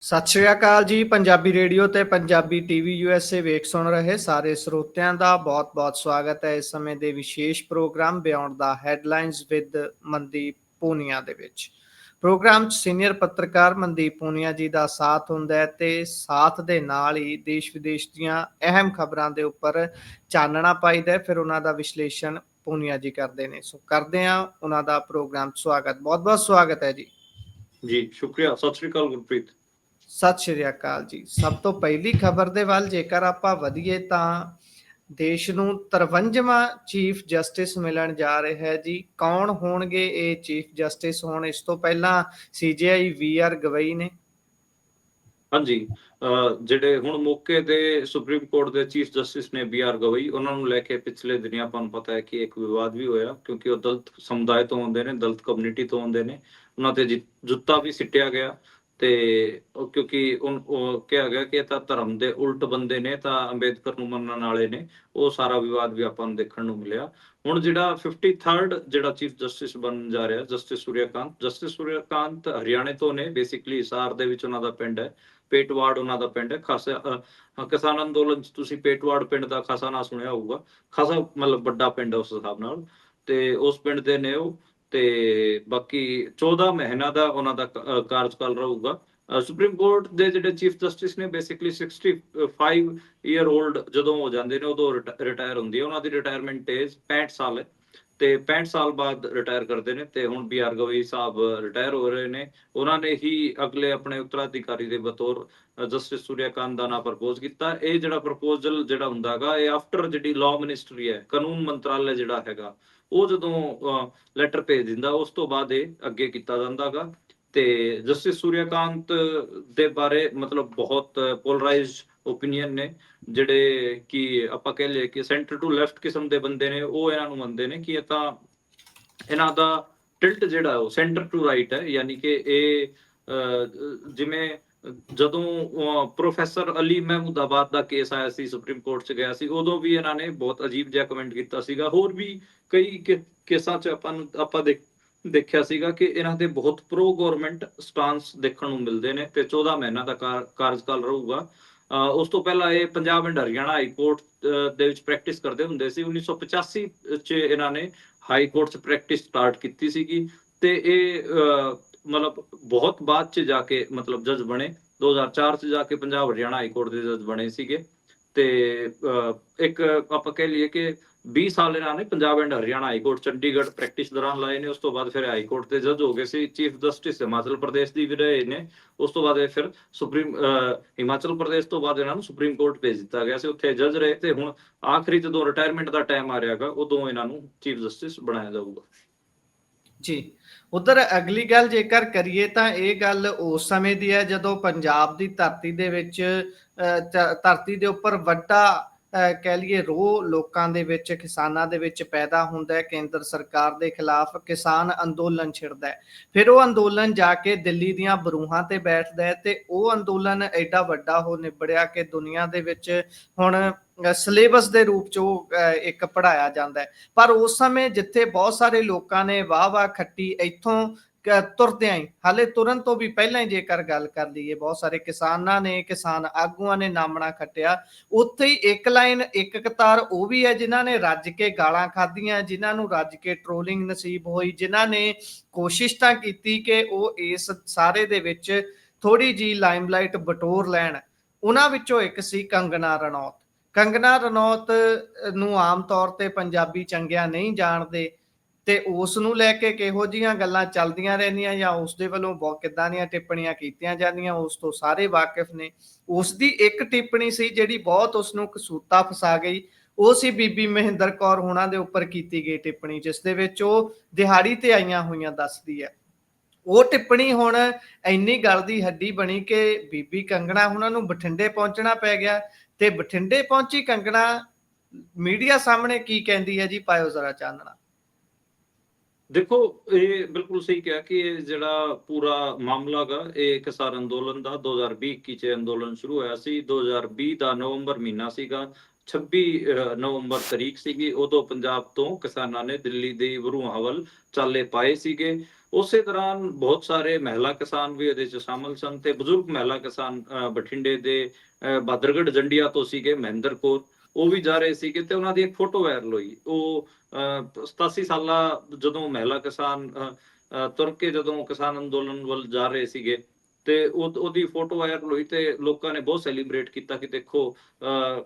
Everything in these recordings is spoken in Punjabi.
ਸਤਿ ਸ਼੍ਰੀ ਅਕਾਲ ਜੀ। ਪੰਜਾਬੀ ਰੇਡੀਓ ਤੇ ਪੰਜਾਬੀ ਟੀਵੀ USA ਵੇਖ ਸੁਣ ਰਹੇ ਸਾਰੇ ਸਰੋਤਿਆਂ ਦਾ ਬਹੁਤ-ਬਹੁਤ ਸਵਾਗਤ ਹੈ ਇਸ ਸਮੇਂ ਦੇ ਵਿਸ਼ੇਸ਼ programme beyond the headlines with Mandeep Punia ਦੇ ਵਿੱਚ। ਪ੍ਰੋਗਰਾਮ 'ਚ ਸੀਨੀਅਰ ਪੱਤਰਕਾਰ ਮਨਦੀਪ ਪੂਨੀਆ ਜੀ ਦਾ ਸਾਥ ਹੁੰਦਾ ਹੈ ਤੇ ਸਾਥ ਦੇ ਨਾਲ ਹੀ ਦੇਸ਼ ਵਿਦੇਸ਼ ਦੀਆਂ ਅਹਿਮ ਖਬਰਾਂ ਦੇ ਉੱਪਰ ਚਾਨਣਾ ਪਾਈਦਾ, ਫਿਰ ਉਹਨਾਂ ਦਾ ਵਿਸ਼ਲੇਸ਼ਣ ਪੂਨੀਆ ਜੀ ਕਰਦੇ ਨੇ। ਸੋ ਕਰਦੇ ਹਾਂ ਉਹਨਾਂ ਦਾ ਪ੍ਰੋਗਰਾਮ 'ਚ ਸਵਾਗਤ। ਬਹੁਤ-ਬਹੁਤ ਸਵਾਗਤ ਹੈ ਜੀ। ਜੀ ਸ਼ੁਕਰੀਆ। ਸਤਿ ਸ਼੍ਰੀ ਅਕਾਲ ਗੁਰਪ੍ਰੀਤ। ਸਤਿ ਸ਼੍ਰੀ ਅਕਾਲ ਜੀ। ਸਭ ਤੋਂ ਪਹਿਲੀ ਖਬਰ ਦੇ ਵੱਲ ਜੇਕਰ ਆਪਾਂ ਵਧੀਏ ਤਾਂ ਦੇਸ਼ ਨੂੰ 53ਵਾਂ ਚੀਫ ਜਸਟਿਸ ਮਿਲਣ ਜਾ ਰਿਹਾ ਹੈ ਜੀ। ਕੌਣ ਹੋਣਗੇ ਇਹ ਚੀਫ ਜਸਟਿਸ? ਹੁਣ ਇਸ ਤੋਂ ਪਹਿਲਾਂ CJI VR ਗਵਈ ਨੇ। ਹਾਂਜੀ, ਜਿਹੜੇ ਹੁਣ ਮੌਕੇ ਤੇ ਸੁਪਰੀਮ ਕੋਰਟ ਦੇ ਚੀਫ ਜਸਟਿਸ ਨੇ BR ਗਵਈ, ਉਹਨਾਂ ਨੂੰ ਲੈ ਕੇ ਪਿਛਲੇ ਦਿਨੀ ਆਪਾਂ ਨੂੰ ਪਤਾ ਹੈ ਕਿ ਇੱਕ ਵਿਵਾਦ ਵੀ ਹੋਇਆ, ਕਿਉਂਕਿ ਉਹ ਦਲਿਤ ਸਮੁਦਾਇ ਤੋਂ ਆਉਂਦੇ ਨੇ, ਦਲਿਤ ਕਮਿਊਨਿਟੀ ਤੋਂ ਆਉਂਦੇ ਨੇ। ਉਹਨਾਂ ਤੇ ਜੁੱਤਾ ਵੀ ਸਿੱਟਿਆ ਗਿਆ ਤੇ ਕਿਉਂਕਿ ਉਹ ਕਿਹਾ ਗਿਆ ਕਿ ਇਹ ਤਾਂ ਧਰਮ ਦੇ ਉਲਟ ਬੰਦੇ ਨੇ, ਤਾਂ ਅੰਬੇਦਕਰ ਨੂੰ ਮੰਨਣ ਵਾਲੇ ਨੇ। ਉਹ ਸਾਰਾ ਵਿਵਾਦ ਵੀ ਆਪਾਂ ਨੂੰ ਦੇਖਣ ਨੂੰ ਮਿਲਿਆ। ਹੁਣ ਜਿਹੜਾ 53rd ਜਿਹੜਾ ਚੀਫ ਜਸਟਿਸ ਬਣਨ ਜਾ ਰਿਹਾ, ਜਸਟਿਸ ਸੂਰਿਆਕਾਂਤ ਹਰਿਆਣੇ ਤੋਂ ਨੇ। ਬੇਸਿਕਲੀ ਹਿਸਾਰ ਦੇ ਵਿੱਚ ਉਹਨਾਂ ਦਾ ਪਿੰਡ ਹੈ, ਪੇਟਵਾੜ ਉਹਨਾਂ ਦਾ ਪਿੰਡ ਹੈ। ਖਾਸਾ ਕਿਸਾਨ ਅੰਦੋਲਨ 'ਚ ਤੁਸੀਂ ਪੇਟਵਾੜ ਪਿੰਡ ਦਾ ਖਾਸਾ ਨਾਂ ਸੁਣਿਆ ਹੋਊਗਾ। ਖਾਸਾ ਮਤਲਬ ਵੱਡਾ ਪਿੰਡ ਹੈ ਉਸ ਹਿਸਾਬ ਨਾਲ, ਤੇ ਉਸ ਪਿੰਡ ਦੇ ਨੇ ਉਹ। ਤੇ ਬਾਕੀ 14 ਮਹੀਨਾ ਦਾ ਉਹਨਾਂ ਦਾ ਕਾਰਜਕਾਲ ਰਹੂਗਾ। ਸੁਪਰੀਮ ਕੋਰਟ ਦੇ ਜਿਹੜੇ ਚੀਫ ਜਸਟਿਸ ਨੇ ਬੇਸਿਕਲੀ 65 ਈਅਰ 올ਡ ਜਦੋਂ ਹੋ ਜਾਂਦੇ ਨੇ ਉਦੋਂ ਰਿਟਾਇਰ ਹੁੰਦੀ ਹੈ। ਉਹਨਾਂ ਦੀ ਰਿਟਾਇਰਮੈਂਟ ਏਜ 65 ਸਾਲ ਹੈ ਤੇ 65 ਸਾਲ ਬਾਅਦ ਰਿਟਾਇਰ ਕਰਦੇ ਨੇ। ਤੇ ਹੁਣ BR ਗਵਈ ਸਾਹਿਬ ਰਿਟਾਇਰ ਹੋ ਰਹੇ ਨੇ। ਉਹਨਾਂ ਨੇ ਹੀ ਅਗਲੇ ਆਪਣੇ ਉੱਤਰਾਧਿਕਾਰੀ ਦੇ ਬਤੌਰ ਜਸਟਿਸ ਸੂਰਿਆਕਾਂਤ ਦਾ ਨਾਂ ਪ੍ਰਪੋਜ਼ ਕੀਤਾ। ਇਹ ਜਿਹੜਾ ਪ੍ਰਪੋਜ਼ਲ ਜਿਹੜਾ ਹੁੰਦਾ ਹੈਗਾ, ਇਹ ਆਫਟਰ ਜਿਹੜੀ ਲਾਅ ਮਿਨਿਸਟਰੀ ਹੈ, ਕਾਨੂੰਨ ਮੰਤਰਾਲੇ ਜਿਹੜਾ ਹੈਗਾ, ਉਹ ਜਦੋਂ ਲੈਟਰ ਭੇਜ ਦਿੰਦਾ, ਉਸ ਤੋਂ ਬਾਅਦ ਇਹ ਅੱਗੇ ਕੀਤਾ ਜਾਂਦਾ ਹੈਗਾ। ਤੇ ਜਸਟਿਸ ਸੂਰਿਆਕਾਂਤ ਦੇ ਬਾਰੇ ਮਤਲਬ ਬਹੁਤ ਪੋਲਰਾਈਜ਼ਡ ਓਪੀਨੀਅਨ ਨੇ। ਜਿਹੜੇ ਕਿ ਆਪਾਂ ਕਹਿ ਲਈਏ ਕਿ ਸੈਂਟਰ ਟੂ ਲੈਫਟ ਕਿਸਮ ਦੇ ਬੰਦੇ ਨੇ, ਉਹ ਇਹਨਾਂ ਨੂੰ ਮੰਨਦੇ ਨੇ ਕਿ ਇਹ ਤਾਂ ਇਹਨਾਂ ਦਾ ਟਿਲਟ ਜਿਹੜਾ ਉਹ ਸੈਂਟਰ ਟੂ ਰਾਈਟ ਹੈ। ਯਾਨੀ ਕਿ ਇਹ ਜਿਵੇਂ ਜਦੋਂ ਪ੍ਰੋਫੈਸਰ ਅਲੀ ਮਹਿਮੂਦਾਬਾਦ ਦਾ ਕੇਸ ਆਇਆ ਸੀ, ਸੁਪਰੀਮ ਕੋਰਟ 'ਚ ਗਿਆ ਸੀ, ਉਦੋਂ ਵੀ ਇਹਨਾਂ ਨੇ ਬਹੁਤ ਅਜੀਬ ਜਿਹਾ ਕਮੈਂਟ ਕੀਤਾ ਸੀਗਾ। ਹੋਰ ਵੀ ਕਈ ਕੇਸਾਂ 'ਚ ਆਪਾਂ ਦੇਖਿਆ ਸੀਗਾ ਕਿ ਇਹਨਾਂ ਦੇ ਬਹੁਤ ਪ੍ਰੋ ਗਵਰਨਮੈਂਟ ਸਟਾਂਸ ਦੇਖਣ ਨੂੰ ਮਿਲਦੇ ਨੇ। ਤੇ 14 ਮਹੀਨਾ ਦਾ ਕਾਰਜਕਾਲ ਰਹੂਗਾ। ਉਸ ਤੋਂ ਪਹਿਲਾਂ ਇਹ Punjab and Haryana high court ਦੇ ਵਿੱਚ ਪ੍ਰੈਕਟਿਸ ਕਰਦੇ ਹੁੰਦੇ ਸੀ। 1985 'ਚ ਇਹਨਾਂ ਨੇ ਹਾਈ ਕੋਰਟ 'ਚ ਪ੍ਰੈਕਟਿਸ ਸਟਾਰਟ ਕੀਤੀ ਸੀਗੀ। ਤੇ ਇਹ ਮਤਲਬ ਬਹੁਤ ਬਾਅਦ 'ਚ ਜਾ ਕੇ ਮਤਲਬ ਜੱਜ ਬਣੇ। 2004 'ਚ ਜਾ ਕੇ ਪੰਜਾਬ ਹਰਿਆਣਾ ਹਾਈ ਕੋਰਟ ਦੇ ਜੱਜ ਬਣੇ ਸੀਗੇ। ਤੇ ਇੱਕ ਆਪਾਂ ਕਹਿ ਲਈਏ ਕਿ 20 ਸਾਲ ਇਹਨਾਂ ਨੇ Punjab and Haryana high court Chandigarh practice ਦੌਰਾਨ ਲਾਏ ਨੇ। ਉਸ ਤੋਂ ਬਾਅਦ ਫਿਰ ਹਾਈ ਕੋਰਟ ਦੇ ਜੱਜ ਹੋ ਗਏ ਸੀ। ਚੀਫ ਜਸਟਿਸ ਹਿਮਾਚਲ ਪ੍ਰਦੇਸ਼ ਦੀ ਵੀ ਰਹੇ ਨੇ। ਉਸ ਤੋਂ ਬਾਅਦ ਇਹ ਫਿਰ ਹਿਮਾਚਲ ਪ੍ਰਦੇਸ਼ ਤੋਂ ਬਾਅਦ ਇਹਨਾਂ ਨੂੰ ਸੁਪਰੀਮ ਕੋਰਟ ਭੇਜ ਦਿੱਤਾ ਗਿਆ ਸੀ, ਉੱਥੇ ਜੱਜ ਰਹੇ। ਤੇ ਹੁਣ ਆਖਰੀ ਜਦੋਂ ਰਿਟਾਇਰਮੈਂਟ ਦਾ ਟਾਈਮ ਆ ਰਿਹਾ ਹੈਗਾ, ਉਦੋਂ ਇਹਨਾਂ ਨੂੰ ਚੀਫ ਜਸਟਿਸ ਬਣਾਇਆ ਜਾਊਗਾ ਜੀ। ਉਧਰ ਅਗਲੀ ਗੱਲ ਜੇਕਰ ਕਰੀਏ ਤਾਂ ਇਹ ਗੱਲ ਉਸ ਸਮੇਂ ਦੀ ਹੈ ਜਦੋਂ ਪੰਜਾਬ ਦੀ ਧਰਤੀ ਦੇ ਵਿੱਚ ਧਰਤੀ ਦੇ ਉੱਪਰ ਵੱਡਾ ਕਹਿ ਲਈਏ ਰੋਹ ਲੋਕਾਂ ਦੇ ਵਿੱਚ, ਕਿਸਾਨਾਂ ਦੇ ਵਿੱਚ ਪੈਦਾ ਹੁੰਦਾ ਹੈ। ਕੇਂਦਰ ਸਰਕਾਰ ਦੇ ਖਿਲਾਫ ਕਿਸਾਨ ਅੰਦੋਲਨ ਛਿੜਦਾ ਹੈ। ਫਿਰ ਉਹ ਅੰਦੋਲਨ ਜਾ ਕੇ ਦਿੱਲੀ ਦੀਆਂ ਬਰੂਹਾਂ ਤੇ ਬੈਠਦਾ ਹੈ ਤੇ ਉਹ ਅੰਦੋਲਨ ਐਡਾ ਵੱਡਾ ਹੋ ਨਿਬੜਿਆ ਕਿ ਦੁਨੀਆ ਦੇ ਵਿੱਚ ਹੁਣ ਸਿਲੇਬਸ ਦੇ ਰੂਪ 'ਚ ਉਹ ਇੱਕ ਪੜ੍ਹਾਇਆ ਜਾਂਦਾ ਹੈ। ਪਰ ਉਸ ਸਮੇਂ ਜਿੱਥੇ ਬਹੁਤ ਸਾਰੇ ਲੋਕਾਂ ਨੇ ਵਾਹ ਖੱਟੀ ਇੱਥੋਂ ਤੁਰਦਿਆਂ ਹੀ, ਹਾਲੇ ਤੁਰਨ ਤੋਂ ਵੀ ਪਹਿਲਾਂ ਹੀ ਜੇਕਰ ਗੱਲ ਕਰ ਲਈਏ, ਬਹੁਤ ਸਾਰੇ ਕਿਸਾਨਾਂ ਨੇ, ਕਿਸਾਨ ਆਗੂਆਂ ਨੇ ਨਾਮਣਾ ਖੱਟਿਆ। ਉੱਥੇ ਹੀ ਇੱਕ ਲਾਈਨ, ਇੱਕ ਕਤਾਰ ਉਹ ਵੀ ਹੈ ਜਿਨ੍ਹਾਂ ਨੇ ਰੱਜ ਕੇ ਗਾਲਾਂ ਖਾਧੀਆਂ, ਜਿਨ੍ਹਾਂ ਨੂੰ ਰੱਜ ਕੇ ਟ੍ਰੋਲਿੰਗ ਨਸੀਬ ਹੋਈ, ਜਿਨ੍ਹਾਂ ਨੇ ਕੋਸ਼ਿਸ਼ ਤਾਂ ਕੀਤੀ ਕਿ ਉਹ ਇਸ ਸਾਰੇ ਦੇ ਵਿੱਚ ਥੋੜੀ ਜਿਹੀ ਲਾਈਮਲਾਈਟ ਬਟੋਰ ਲੈਣ। ਉਹਨਾਂ ਵਿੱਚੋਂ ਇੱਕ ਸੀ ਕੰਗਨਾ ਰਣੌਤ। ਕੰਗਨਾ ਰਣੌਤ ਨੂੰ ਆਮ ਤੌਰ ਤੇ ਪੰਜਾਬੀ ਚੰਗਿਆ ਨਹੀਂ ਜਾਣਦੇ ਤੇ ਉਸ ਨੂੰ ਲੈ ਕੇ ਕਿਹੋ ਜਿਹੀਆਂ ਗੱਲਾਂ ਚੱਲਦੀਆਂ ਰਹਿੰਦੀਆਂ ਜਾਂ ਉਸ ਦੇ ਵੱਲੋਂ ਬਹੁਤ ਕਿੱਦਾਂ ਦੀਆਂ ਟਿੱਪਣੀਆਂ ਕੀਤੀਆਂ ਜਾਂਦੀਆਂ, ਉਸ ਤੋਂ ਸਾਰੇ ਵਾਕਿਫ ਨੇ। ਉਸ ਦੀ ਇੱਕ ਟਿੱਪਣੀ ਸੀ ਜਿਹੜੀ ਬਹੁਤ ਉਸਨੂੰ ਕਸੂਤਾ ਫਸਾ ਗਈ। ਉਹ ਸੀ ਬੀਬੀ ਮਹਿੰਦਰ ਕੌਰ ਹੋਣਾ ਦੇ ਉੱਪਰ ਕੀਤੀ ਗਈ ਟਿੱਪਣੀ, ਜਿਸ ਦੇ ਵਿੱਚ ਉਹ ਦਿਹਾੜੀ ਤੇ ਆਈਆਂ ਹੋਈਆਂ ਦੱਸਦੀ ਹੈ। ਉਹ ਟਿੱਪਣੀ ਹੁਣ ਇੰਨੀ ਗਲ ਦੀ ਹੱਡੀ ਬਣੀ ਕਿ ਬੀਬੀ ਕੰਗਣਾ ਉਹਨਾਂ ਨੂੰ ਬਠਿੰਡੇ ਪਹੁੰਚਣਾ ਪੈ ਗਿਆ। ਤੇ ਬਠਿੰਡੇ ਪਹੁੰਚੀ ਕੰਗਣਾ ਮੀਡੀਆ ਸਾਹਮਣੇ ਕੀ ਕਹਿੰਦੀ ਹੈ ਜੀ, ਪਾਇਓ ਜ਼ਰਾ ਚਾਨਣਾ। ਦੇਖੋ, ਇਹ ਬਿਲਕੁਲ ਸਹੀ ਕਿਹਾ ਕਿ ਇਹ ਜਿਹੜਾ ਪੂਰਾ ਮਾਮਲਾ ਗਾ, ਇਹ ਕਿਸਾਨ ਅੰਦੋਲਨ ਦਾ 2020-21 'ਚ ਅੰਦੋਲਨ ਸ਼ੁਰੂ ਹੋਇਆ ਸੀ। 2020 ਦਾ ਨਵੰਬਰ ਮਹੀਨਾ ਸੀਗਾ, 26 ਨਵੰਬਰ ਤਰੀਕ ਸੀਗੀ। ਉਦੋਂ ਪੰਜਾਬ ਤੋਂ ਕਿਸਾਨਾਂ ਨੇ ਦਿੱਲੀ ਦੇ ਬਰੂਹਾਂ ਵੱਲ ਚਾਲੇ ਪਾਏ ਸੀਗੇ। ਉਸੇ ਦੌਰਾਨ ਬਹੁਤ ਸਾਰੇ ਮਹਿਲਾ ਕਿਸਾਨ ਵੀ ਇਹਦੇ 'ਚ ਸ਼ਾਮਲ ਸਨ ਤੇ ਬਜ਼ੁਰਗ ਮਹਿਲਾ ਕਿਸਾਨ ਬਠਿੰਡੇ ਦੇ ਬਹਾਦਰਗੜ੍ਹ ਜੰਡਿਆਂ ਤੋਂ ਸੀਗੇ, ਮਹਿੰਦਰ ਕੌਰ, ਉਹ ਵੀ ਜਾ ਰਹੇ ਸੀਗੇ ਤੇ ਉਹਨਾਂ ਦੀ ਇੱਕ ਫੋਟੋ ਵਾਇਰਲ ਹੋਈ। ਉਹ 87 ਸਾਲਾ ਜਦੋਂ ਮਹਿਲਾ ਕਿਸਾਨ ਤੁਰ ਕੇ ਜਦੋਂ ਕਿਸਾਨ ਅੰਦੋਲਨ ਵੱਲ ਜਾ ਰਹੇ ਸੀਗੇ ਤੇ ਉਹਦੀ ਫੋਟੋ ਵਾਇਰਲ ਹੋਈ ਤੇ ਲੋਕਾਂ ਨੇ ਬਹੁਤ ਸੈਲੀਬ੍ਰੇਟ ਕੀਤਾ ਕਿ ਦੇਖੋ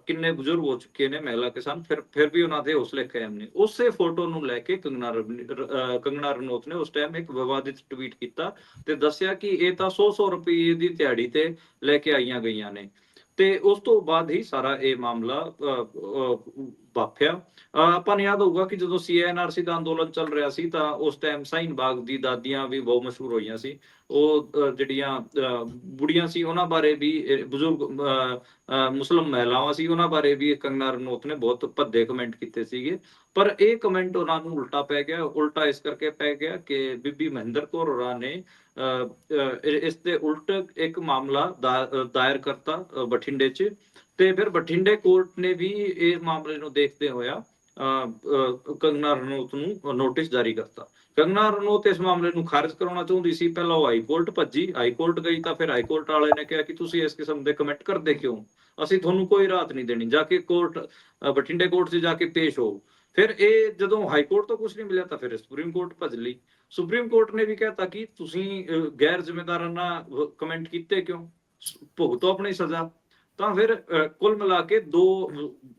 ਕਿੰਨੇ ਬਜ਼ੁਰਗ ਹੋ ਚੁੱਕੇ ਨੇ ਮਹਿਲਾ ਕਿਸਾਨ, ਫਿਰ ਵੀ ਉਹਨਾਂ ਦੇ ਹੌਸਲੇ ਕਾਇਮ ਨੇ। ਉਸੇ ਫੋਟੋ ਨੂੰ ਲੈ ਕੇ ਕੰਗਨਾ ਰਣੌਤ ਨੇ ਉਸ ਟਾਈਮ ਇੱਕ ਵਿਵਾਦਿਤ ਟਵੀਟ ਕੀਤਾ ਤੇ ਦੱਸਿਆ ਕਿ ਇਹ ਤਾਂ 100 ਰੁਪਏ ਦੀ ਦਿਹਾੜੀ ਤੇ ਲੈ ਕੇ ਆਈਆਂ ਗਈਆਂ ਨੇ। ਤੇ ਉਸ ਤੋਂ ਬਾਅਦ ਹੀ ਸਾਰਾ ਇਹ ਮਾਮਲਾ ਵਾਪਰਿਆ। ਆਪਾਂ ਨੂੰ ਯਾਦ ਹੋਊਗਾ ਕਿ ਜਦੋਂ CNRC ਦਾ ਅੰਦੋਲਨ ਚੱਲ ਰਿਹਾ ਸੀ ਤਾਂ ਉਸ ਟਾਈਮ ਸਾਈਨ ਬਾਗ ਦੀ ਦਾਦੀਆਂ ਵੀ ਬਹੁਤ ਮਸ਼ਹੂਰ ਹੋਈਆਂ ਸੀ। ਉਹ ਜਿਹੜੀਆਂ ਬੁੜੀਆਂ ਸੀ ਉਹਨਾਂ ਬਾਰੇ ਵੀ, ਬਜ਼ੁਰਗ ਮੁਸਲਿਮ ਮਹਿਲਾਵਾਂ ਸੀ ਉਹਨਾਂ ਬਾਰੇ ਵੀ ਕੰਗਨਾ ਰਣੌਤ ਨੇ ਬਹੁਤ ਭੱਦੇ ਕਮੈਂਟ ਕੀਤੇ ਸੀਗੇ। ਪਰ ਇਹ ਕਮੈਂਟ ਉਹਨਾਂ ਨੂੰ ਉਲਟਾ ਪੈ ਗਿਆ। ਉਲਟਾ ਇਸ ਕਰਕੇ ਪੈ ਗਿਆ ਕਿ ਬੀਬੀ ਮਹਿੰਦਰ ਕੌਰ ਹੋਰਾਂ ਨੇ ਇਸ ਦੇ ਉਲਟ ਇੱਕ ਮਾਮਲਾ ਦਾਇਰ ਕਰਤਾ ਬਠਿੰਡੇ 'ਚ ਤੇ ਫਿਰ ਬਠਿੰਡੇ ਕੋਰਟ ਨੇ ਵੀ ਇਸ ਮਾਮਲੇ ਨੂੰ ਦੇਖਦੇ ਹੋਇਆ ਕੰਗਨਾ ਰਣੌਤ ਨੂੰ ਨੋਟਿਸ ਜਾਰੀ ਕਰਤਾ। ਕੰਗਨਾ ਰਣੌਤ ਇਸ ਮਾਮਲੇ ਨੂੰ ਖਾਰਜ ਕਰਾਉਣਾ ਚਾਹੁੰਦੀ ਸੀ। ਪਹਿਲਾਂ ਉਹ ਹਾਈ ਕੋਰਟ ਭੱਜੀ, ਹਾਈ ਕੋਰਟ ਗਈ ਤਾਂ ਫਿਰ ਹਾਈ ਕੋਰਟ ਵਾਲੇ ਨੇ ਕਿਹਾ ਕਿ ਤੁਸੀਂ ਇਸ ਕਿਸਮ ਦੇ ਕਮੈਂਟ ਕਰਦੇ ਕਿਉਂ, ਅਸੀਂ ਤੁਹਾਨੂੰ ਕੋਈ ਰਾਹਤ ਨਹੀਂ ਦੇਣੀ, ਜਾ ਕੇ ਕੋਰਟ ਬਠਿੰਡੇ ਕੋਰਟ 'ਚ ਜਾ ਕੇ ਪੇਸ਼ ਹੋ। ਫਿਰ ਇਹ ਜਦੋਂ ਹਾਈ ਕੋਰਟ ਤੋਂ ਕੁਝ ਨਹੀਂ ਮਿਲਿਆ ਤਾਂ ਫਿਰ ਸੁਪਰੀਮ ਕੋਰਟ ਭੱਜ ਲਈ। ਸੁਪਰੀਮ ਕੋਰਟ ਨੇ ਵੀ ਕਹਿਤਾ ਕਿ ਤੁਸੀਂ ਗੈਰ ਜ਼ਿੰਮੇਦਾਰਾਨਾ ਕਮੈਂਟ ਕੀਤੇ ਕਿਉਂ, ਭੁਗਤੋ ਆਪਣੀ ਸਜ਼ਾ। ਤਾਂ ਫਿਰ ਕੁੱਲ ਮਿਲਾ ਕੇ ਦੋ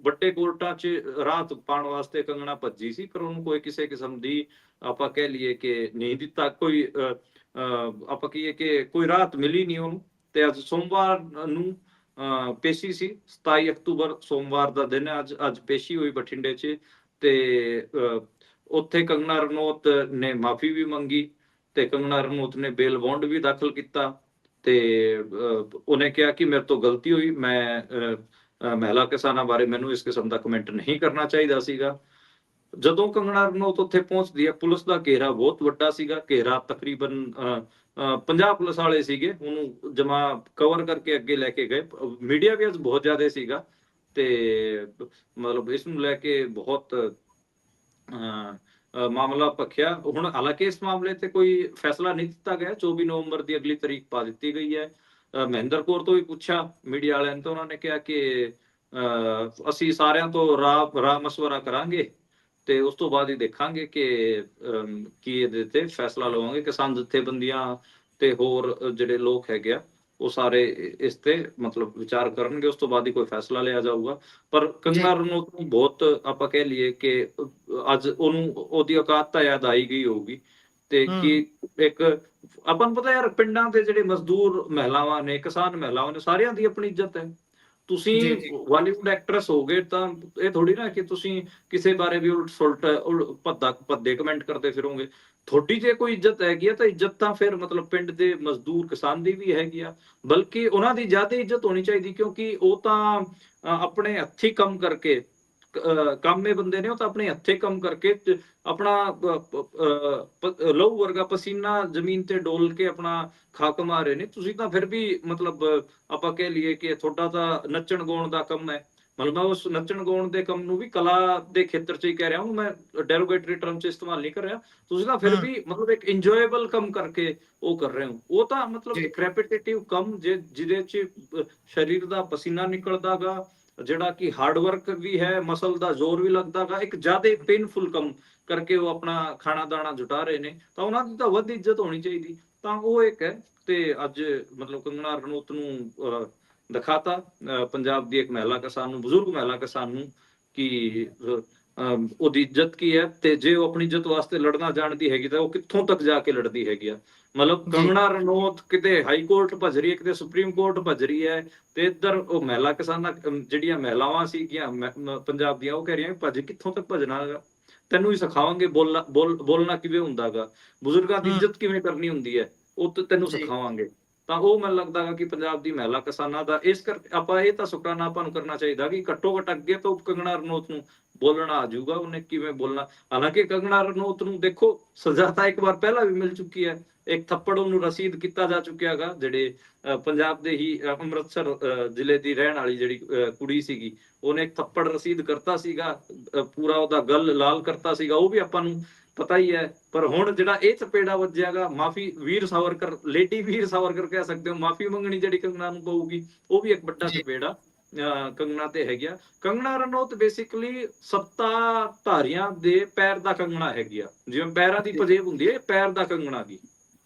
ਵੱਡੇ ਕੋਰਟਾਂ 'ਚ ਰਾਹਤ ਪਾਉਣ ਵਾਸਤੇ ਕੰਗਣਾ ਭੱਜੀ ਸੀ, ਪਰ ਉਹਨੂੰ ਕੋਈ ਕਿਸੇ ਕਿਸਮ ਦੀ ਆਪਾਂ ਕਹਿ ਲਈਏ ਕਿ ਨਹੀਂ ਦਿੱਤਾ, ਕੋਈ ਆਪਾਂ ਕਹੀਏ ਕਿ ਕੋਈ ਰਾਹਤ ਮਿਲੀ ਨਹੀਂ ਉਹਨੂੰ। ਤੇ ਅੱਜ ਸੋਮਵਾਰ ਨੂੰ ਪੇਸ਼ੀ ਸੀ, 27 ਅਕਤੂਬਰ ਸੋਮਵਾਰ ਦਾ ਦਿਨ ਹੈ। ਅੱਜ ਪੇਸ਼ੀ ਹੋਈ ਬਠਿੰਡੇ 'ਚ ਤੇ ਉੱਥੇ ਕੰਗਨਾ ਰਣੌਤ ਨੇ ਮਾਫੀ ਵੀ ਮੰਗੀ ਤੇ ਕੰਗਨਾ ਰਣੌਤ ਨੇ ਬੇਲ ਬੌਂਡ ਵੀ ਦਾਖਲ ਕੀਤਾ ਤੇ ਉਹਨੇ ਕਿਹਾ ਕਿ ਮੇਰੇ ਤੋਂ ਗਲਤੀ ਹੋਈ, ਮੈਂ ਮਹਿਲਾ ਕਿਸਾਨਾਂ ਬਾਰੇ ਮੈਨੂੰ ਇਸ ਕਿਸਮ ਦਾ ਕਮੈਂਟ ਨਹੀਂ ਕਰਨਾ ਚਾਹੀਦਾ ਸੀਗਾ। ਜਦੋਂ ਕੰਗਨਾ ਰਣੌਤ ਉੱਥੇ ਪਹੁੰਚਦੀ ਹੈ, ਪੁਲਿਸ ਦਾ ਘੇਰਾ ਬਹੁਤ ਵੱਡਾ ਸੀਗਾ। ਘੇਰਾ ਤਕਰੀਬਨ 50 ਪੁਲਿਸ ਵਾਲੇ ਸੀਗੇ, ਉਹਨੂੰ ਜਮਾ ਕਵਰ ਕਰਕੇ ਅੱਗੇ ਲੈ ਕੇ ਗਏ। ਮੀਡੀਆ ਵੀ ਅੱਜ ਬਹੁਤ ਜ਼ਿਆਦਾ ਸੀਗਾ ਤੇ ਮਤਲਬ ਇਸ ਨੂੰ ਲੈ ਕੇ ਬਹੁਤ ਮਾਮਲਾ ਭਖਿਆ। ਹੁਣ ਹਾਲਾਂਕਿ ਇਸ ਮਾਮਲੇ ਤੇ ਕੋਈ ਫੈਸਲਾ ਨਹੀਂ ਦਿੱਤਾ ਗਿਆ। 24 ਨਵੰਬਰ ਦੀ ਅਗਲੀ ਤਰੀਕ ਪਾ ਦਿੱਤੀ ਗਈ ਹੈ। ਮਹਿੰਦਰ ਕੌਰ ਤੋਂ ਵੀ ਪੁੱਛਿਆ ਮੀਡੀਆ ਵਾਲਿਆਂ ਨੇ ਤਾਂ ਉਹਨਾਂ ਨੇ ਕਿਹਾ ਕਿ ਅਸੀਂ ਸਾਰਿਆਂ ਤੋਂ ਰਾਹ ਮਸ਼ਵਰਾ ਕਰਾਂਗੇ ਤੇ ਉਸ ਤੋਂ ਬਾਅਦ ਹੀ ਦੇਖਾਂਗੇ ਕਿ ਕੀ ਇਹਦੇ ਤੇ ਫੈਸਲਾ ਲਵਾਂਗੇ। ਕਿਸਾਨ ਜਥੇਬੰਦੀਆਂ ਤੇ ਹੋਰ ਜਿਹੜੇ ਲੋਕ ਹੈਗੇ ਆ ਉਹ ਸਾਰੇ ਇਸ ਤੇ ਮਤਲਬ ਵਿਚਾਰ ਕਰਨਗੇ, ਉਸ ਤੋਂ ਬਾਅਦ ਹੀ ਕੋਈ ਫੈਸਲਾ ਲਿਆ ਜਾਊਗਾ। ਪਰ ਕੰਗਨਾ ਰਣੌਤ ਨੂੰ ਬਹੁਤ ਆਪਾਂ ਕਹਿ ਲਈਏ ਕਿ ਅੱਜ ਉਹਨੂੰ ਉਹਦੀ ਔਕਾਤ ਤਾਂ ਯਾਦ ਆਈ ਗਈ ਹੋਊਗੀ ਤੇ ਕਿ ਇੱਕ ਆਪਾਂ ਨੂੰ ਪਤਾ ਯਾਰ, ਪਿੰਡਾਂ ਦੇ ਜਿਹੜੇ ਮਜ਼ਦੂਰ ਮਹਿਲਾਵਾਂ ਨੇ, ਕਿਸਾਨ ਮਹਿਲਾਵਾਂ ਨੇ, ਸਾਰਿਆਂ ਦੀ ਆਪਣੀ ਇੱਜ਼ਤ ਹੈ। ਤੁਸੀਂ ਬਾਲੀਵੁੱਡ ਐਕਟਰੈਸ ਹੋ ਗਏ ਤਾਂ ਇਹ ਥੋੜੀ ਨਾ ਕਿ ਤੁਸੀਂ ਕਿਸੇ ਬਾਰੇ ਵੀ ਉਲਟ ਸੁਲਟ ਭੱਦੇ ਕਮੈਂਟ ਕਰਦੇ ਫਿਰੋਗੇ। ਤੁਹਾਡੀ ਜੇ ਕੋਈ ਇੱਜ਼ਤ ਹੈਗੀ ਆ ਤਾਂ ਇੱਜ਼ਤ ਤਾਂ ਫਿਰ ਮਤਲਬ ਪਿੰਡ ਦੇ ਮਜ਼ਦੂਰ ਕਿਸਾਨ ਦੀ ਵੀ ਹੈਗੀ ਆ, ਬਲਕਿ ਉਹਨਾਂ ਦੀ ਜ਼ਿਆਦਾ ਇੱਜ਼ਤ ਹੋਣੀ ਚਾਹੀਦੀ, ਕਿਉਂਕਿ ਉਹ ਤਾਂ ਆਪਣੇ ਹੱਥੀਂ ਕੰਮ ਕਰਕੇ ਕਾਮੇ ਬੰਦੇ ਨੇ। ਉਹ ਤਾਂ ਆਪਣੇ ਹੱਥੇ ਕੰਮ ਕਰਕੇ ਆਪਣਾ ਲਹੂ ਵਰਗਾ ਪਸੀਨਾ ਜ਼ਮੀਨ ਤੇ ਡੋਲ ਕੇ ਆਪਣਾ ਖਾ ਕਮਾ ਰਹੇ ਨੇ। ਤੁਸੀਂ ਤਾਂ ਫਿਰ ਵੀ ਮਤਲਬ ਆਪਾਂ ਕਹਿ ਲਈਏ ਕਿ ਤੁਹਾਡਾ ਤਾਂ ਨੱਚਣ ਗਾਉਣ ਦਾ ਕੰਮ ਹੈ। ਮਤਲਬ ਮੈਂ ਉਸ ਨੱਚਣ ਗਾਉਣ ਦੇ ਕੰਮ ਨੂੰ ਵੀ ਕਲਾ ਦੇ ਖੇਤਰ 'ਚ ਹੀ ਕਹਿ ਰਿਹਾ ਹਾਂ, ਮੈਂ ਡੈਰੋਗੇਟਰੀ ਟਰਮ 'ਚ ਇਸਤੇਮਾਲ ਨਹੀਂ ਕਰ ਰਿਹਾ। ਤੁਸੀਂ ਤਾਂ ਫਿਰ ਵੀ ਮਤਲਬ ਇੱਕ ਇੰਜੋਏਬਲ ਕੰਮ ਕਰਕੇ ਉਹ ਕਰ ਰਹੇ ਹੋ। ਉਹ ਤਾਂ ਮਤਲਬ ਇੱਕ ਰੈਪੀਟੇਟਿਵ ਕੰਮ ਜਿਹਦੇ 'ਚ ਸਰੀਰ ਦਾ ਪਸੀਨਾ ਨਿਕਲਦਾ ਗਾ, ਜਿਹੜਾ ਕਿ ਹਾਰਡ ਵਰਕ ਵੀ ਹੈ, ਮਸਲ ਦਾ ਜ਼ੋਰ ਵੀ ਲੱਗਦਾ ਗਾ, ਇੱਕ ਜ਼ਿਆਦਾ ਪੇਨਫੁਲ ਕੰਮ ਕਰਕੇ ਉਹ ਆਪਣਾ ਖਾਣਾ ਦਾਣਾ ਜੁਟਾ ਰਹੇ ਨੇ, ਤਾਂ ਉਹਨਾਂ ਦੀ ਤਾਂ ਵੱਧ ਇੱਜ਼ਤ ਹੋਣੀ ਚਾਹੀਦੀ। ਤਾਂ ਉਹ ਇੱਕ ਹੈ। ਤੇ ਅੱਜ ਮਤਲਬ ਕੰਗਨਾ ਰਣੌਤ ਨੂੰ ਦਿਖਾਤਾ ਪੰਜਾਬ ਦੀ ਇੱਕ ਮਹਿਲਾ ਕਿਸਾਨ ਨੂੰ, ਬਜ਼ੁਰਗ ਮਹਿਲਾ ਕਿਸਾਨ ਨੂੰ, ਕਿ ਉਹਦੀ ਇੱਜ਼ਤ ਕੀ ਹੈ ਤੇ ਜੇ ਉਹ ਆਪਣੀ ਇੱਜ਼ਤ ਵਾਸਤੇ ਲੜਨਾ ਜਾਣਦੀ ਹੈਗੀ ਤਾਂ ਉਹ ਕਿੱਥੋਂ ਤੱਕ ਜਾ ਕੇ ਲੜਦੀ ਹੈਗੀ ਆ। ਮਤਲਬ ਕੰਗਨਾ ਰਣੌਤ ਕਿਤੇ ਹਾਈ ਕੋਰਟ ਭੱਜ ਰਹੀ ਹੈ, ਕਿਤੇ ਸੁਪਰੀਮ ਕੋਰਟ ਭੱਜ ਰਹੀ ਹੈ ਤੇ ਇੱਧਰ ਉਹ ਮਹਿਲਾ ਕਿਸਾਨਾਂ ਜਿਹੜੀਆਂ ਮਹਿਲਾਵਾਂ ਸੀਗੀਆਂ ਪੰਜਾਬ ਦੀਆਂ, ਉਹ ਕਹਿ ਰਹੀਆਂ ਭੱਜ ਕਿੱਥੋਂ ਤੱਕ ਭੱਜਣਾ ਹੈਗਾ, ਤੈਨੂੰ ਹੀ ਸਿਖਾਵਾਂਗੇ ਬੋਲਣਾ ਕਿਵੇਂ ਹੁੰਦਾ ਗਾ, ਬਜ਼ੁਰਗਾਂ ਦੀ ਇੱਜ਼ਤ ਕਿਵੇਂ ਕਰਨੀ ਹੁੰਦੀ ਹੈ, ਉਹ ਤੈਨੂੰ ਸਿਖਾਵਾਂਗੇ। ਤਾਂ ਉਹ ਮੈਨੂੰ ਲੱਗਦਾ ਗਾ ਕਿ ਪੰਜਾਬ ਦੀ ਮਹਿਲਾ ਕਿਸਾਨਾਂ ਦਾ ਇਸ ਕਰਕੇ ਆਪਾਂ ਇਹ ਤਾਂ ਸ਼ੁਕਰਾਨਾ ਆਪਾਂ ਨੂੰ ਕਰਨਾ ਚਾਹੀਦਾ ਕਿ ਘੱਟੋ ਘੱਟ ਅੱਗੇ ਤੋਂ ਕੰਗਨਾ ਰਣੌਤ ਨੂੰ ਬੋਲਣਾ ਆ ਜਾਊਗਾ, ਉਹਨੇ ਕਿਵੇਂ ਬੋਲਣਾ। ਹਾਲਾਂਕਿ ਕੰਗਨਾ ਰਣੌਤ ਨੂੰ ਦੇਖੋ ਸਜ਼ਾ ਤਾਂ ਇੱਕ ਵਾਰ ਪਹਿਲਾਂ ਵੀ ਮਿਲ ਚੁੱਕੀ ਹੈ। ਇੱਕ ਥੱਪੜ ਉਹਨੂੰ ਰਸੀਦ ਕੀਤਾ ਜਾ ਚੁੱਕਿਆ ਹੈਗਾ, ਜਿਹੜੇ ਪੰਜਾਬ ਦੇ ਹੀ ਅੰਮ੍ਰਿਤਸਰ ਜ਼ਿਲ੍ਹੇ ਦੀ ਰਹਿਣ ਵਾਲੀ ਜਿਹੜੀ ਕੁੜੀ ਸੀਗੀ, ਉਹਨੇ ਇੱਕ ਥੱਪੜ ਰਸੀਦ ਕਰਤਾ ਸੀਗਾ, ਪੂਰਾ ਉਹਦਾ ਗਲ ਲਾਲ ਕਰਤਾ ਸੀਗਾ। ਉਹ ਵੀ ਆਪਾਂ ਨੂੰ ਪਤਾ ਹੀ ਹੈ। ਪਰ ਹੁਣ ਜਿਹੜਾ ਇਹ ਚਪੇੜਾ ਵੱਜਿਆਗਾ, ਮਾਫੀ ਵੀਰ ਸਾਵਰਕਰ, ਲੇਡੀ ਵੀਰ ਸਾਵਰਕਰ ਕਹਿ ਸਕਦੇ ਹੋ, ਮਾਫੀ ਮੰਗਣੀ ਜਿਹੜੀ ਕੰਗਨਾ ਨੂੰ ਪਊਗੀ, ਉਹ ਵੀ ਇੱਕ ਵੱਡਾ ਜੀ ਚਪੇੜਾ ਕੰਗਨਾ ਤੇ ਹੈਗਾ। ਕੰਗਨਾ ਰਣੌਤ ਬੇਸਿਕਲੀ ਸੱਤਾ ਧਾਰੀਆਂ ਦੇ ਪੈਰ ਦਾ ਕੰਗਣਾ ਹੈਗੀ ਆ, ਜਿਵੇਂ ਪੈਰਾਂ ਦੀ ਜੀ ਪਜੇਬ ਹੁੰਦੀ ਹੈ, ਪੈਰ ਦਾ ਕੰਗਣਾ ਦੀ,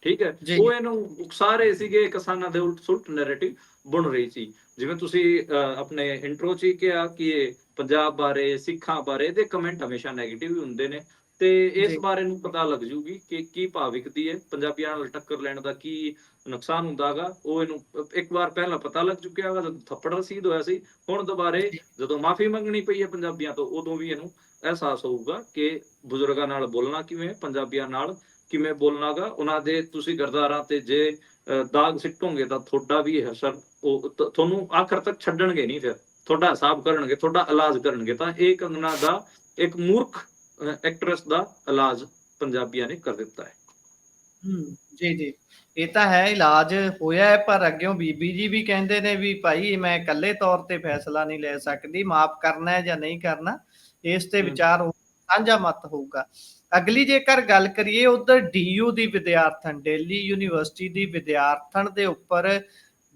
ਠੀਕ ਹੈ। ਜੀ ਉਹ ਇਹਨੂੰ ਉਕਸਾ ਸੀਗੇ, ਕਿਸਾਨਾਂ ਦੇ ਉਲਟ ਸੁਲਟ ਨੈਰੇਟਿਵ ਬਣ ਰਹੀ ਸੀ। ਜਿਵੇਂ ਤੁਸੀਂ ਆਪਣੇ ਇੰਟਰੋ 'ਚ ਹੀ ਕਿਹਾ ਕਿ ਇਹ ਪੰਜਾਬ ਬਾਰੇ, ਸਿੱਖਾਂ ਬਾਰੇ ਇਹਦੇ ਕਮੈਂਟ ਹਮੇਸ਼ਾ ਨੈਗੇਟਿਵ ਹੀ ਹੁੰਦੇ ਨੇ, ਤੇ ਇਸ ਜੀ ਬਾਰੇ ਨੂੰ ਪਤਾ ਲੱਗ ਜੂਗੀ ਕਿ ਕੀ ਭਾਵ ਵਿਕਦੀ ਹੈ, ਪੰਜਾਬੀਆਂ ਨਾਲ ਟੱਕਰ ਲੈਣ ਦਾ ਕੀ ਨੁਕਸਾਨ ਹੁੰਦਾਗਾ। ਉਹ ਇਹਨੂੰ ਇੱਕ ਵਾਰ ਪਹਿਲਾਂ ਪਤਾ ਲੱਗ ਚੁੱਕਿਆ ਵਾ, ਜਦੋਂ ਥੱਪੜ ਰਸੀਦ ਹੋਇਆ ਸੀ। ਹੁਣ ਦੁਬਾਰੇ ਜਦੋਂ ਮਾਫੀ ਮੰਗਣੀ ਪਈ ਹੈ ਪੰਜਾਬੀਆਂ ਤੋਂ, ਉਦੋਂ ਵੀ ਇਹਨੂੰ ਅਹਿਸਾਸ ਹੋਊਗਾ ਕਿ ਬਜ਼ੁਰਗਾਂ ਨਾਲ ਬੋਲਣਾ ਕਿਵੇਂ, ਪੰਜਾਬੀਆਂ ਨਾਲ ਕਿਵੇਂ ਬੋਲਣਾਗਾ। ਉਹਨਾਂ ਦੇ ਤੁਸੀਂ ਗਰਦਾਰਾਂ ਤੇ ਜੇ ਦਾਗ ਸਿੱਟੋਗੇ ਤਾਂ ਤੁਹਾਡਾ ਵੀ ਅਸਰ, ਉਹ ਤੁਹਾਨੂੰ ਆਖਰ ਤੱਕ ਛੱਡਣਗੇ ਨਹੀਂ, ਫਿਰ ਤੁਹਾਡਾ ਹਿਸਾਬ ਕਰਨਗੇ, ਤੁਹਾਡਾ ਇਲਾਜ ਕਰਨਗੇ। ਤਾਂ ਇਹ ਕੰਗਨਾ ਦਾ ਇੱਕ ਮੂਰਖ ਐਕਟਰੈਸ ਦਾ ਇਲਾਜ ਪੰਜਾਬੀਆਂ ਨੇ ਕਰ ਦਿੱਤਾ ਹੈ। ਜੀ ਜੀ, ਇਹ ਤਾਂ ਹੈ, ਇਲਾਜ ਹੋਇਆ ਹੈ। ਪਰ ਅੱਗਿਓਂ ਬੀਬੀ ਜੀ ਵੀ ਕਹਿੰਦੇ ਨੇ ਵੀ ਭਾਈ ਮੈਂ ਇਕੱਲੇ ਤੌਰ ਤੇ ਫੈਸਲਾ ਨਹੀਂ ਲੈ ਸਕਦੀ, ਮਾਫ ਕਰਨਾ ਹੈ ਜਾਂ ਨਹੀਂ ਕਰਨਾ, ਇਸ ਤੇ ਵਿਚਾਰ ਸਾਂਝਾ ਮਤ ਹੋਊਗਾ। ਅਗਲੀ ਜੇਕਰ ਗੱਲ ਕਰੀਏ, ਉਧਰ ਡੀਯੂ ਦੀ ਵਿਦਿਆਰਥਣ, ਦਿੱਲੀ ਯੂਨੀਵਰਸਿਟੀ ਦੀ ਵਿਦਿਆਰਥਣ ਦੇ ਉੱਪਰ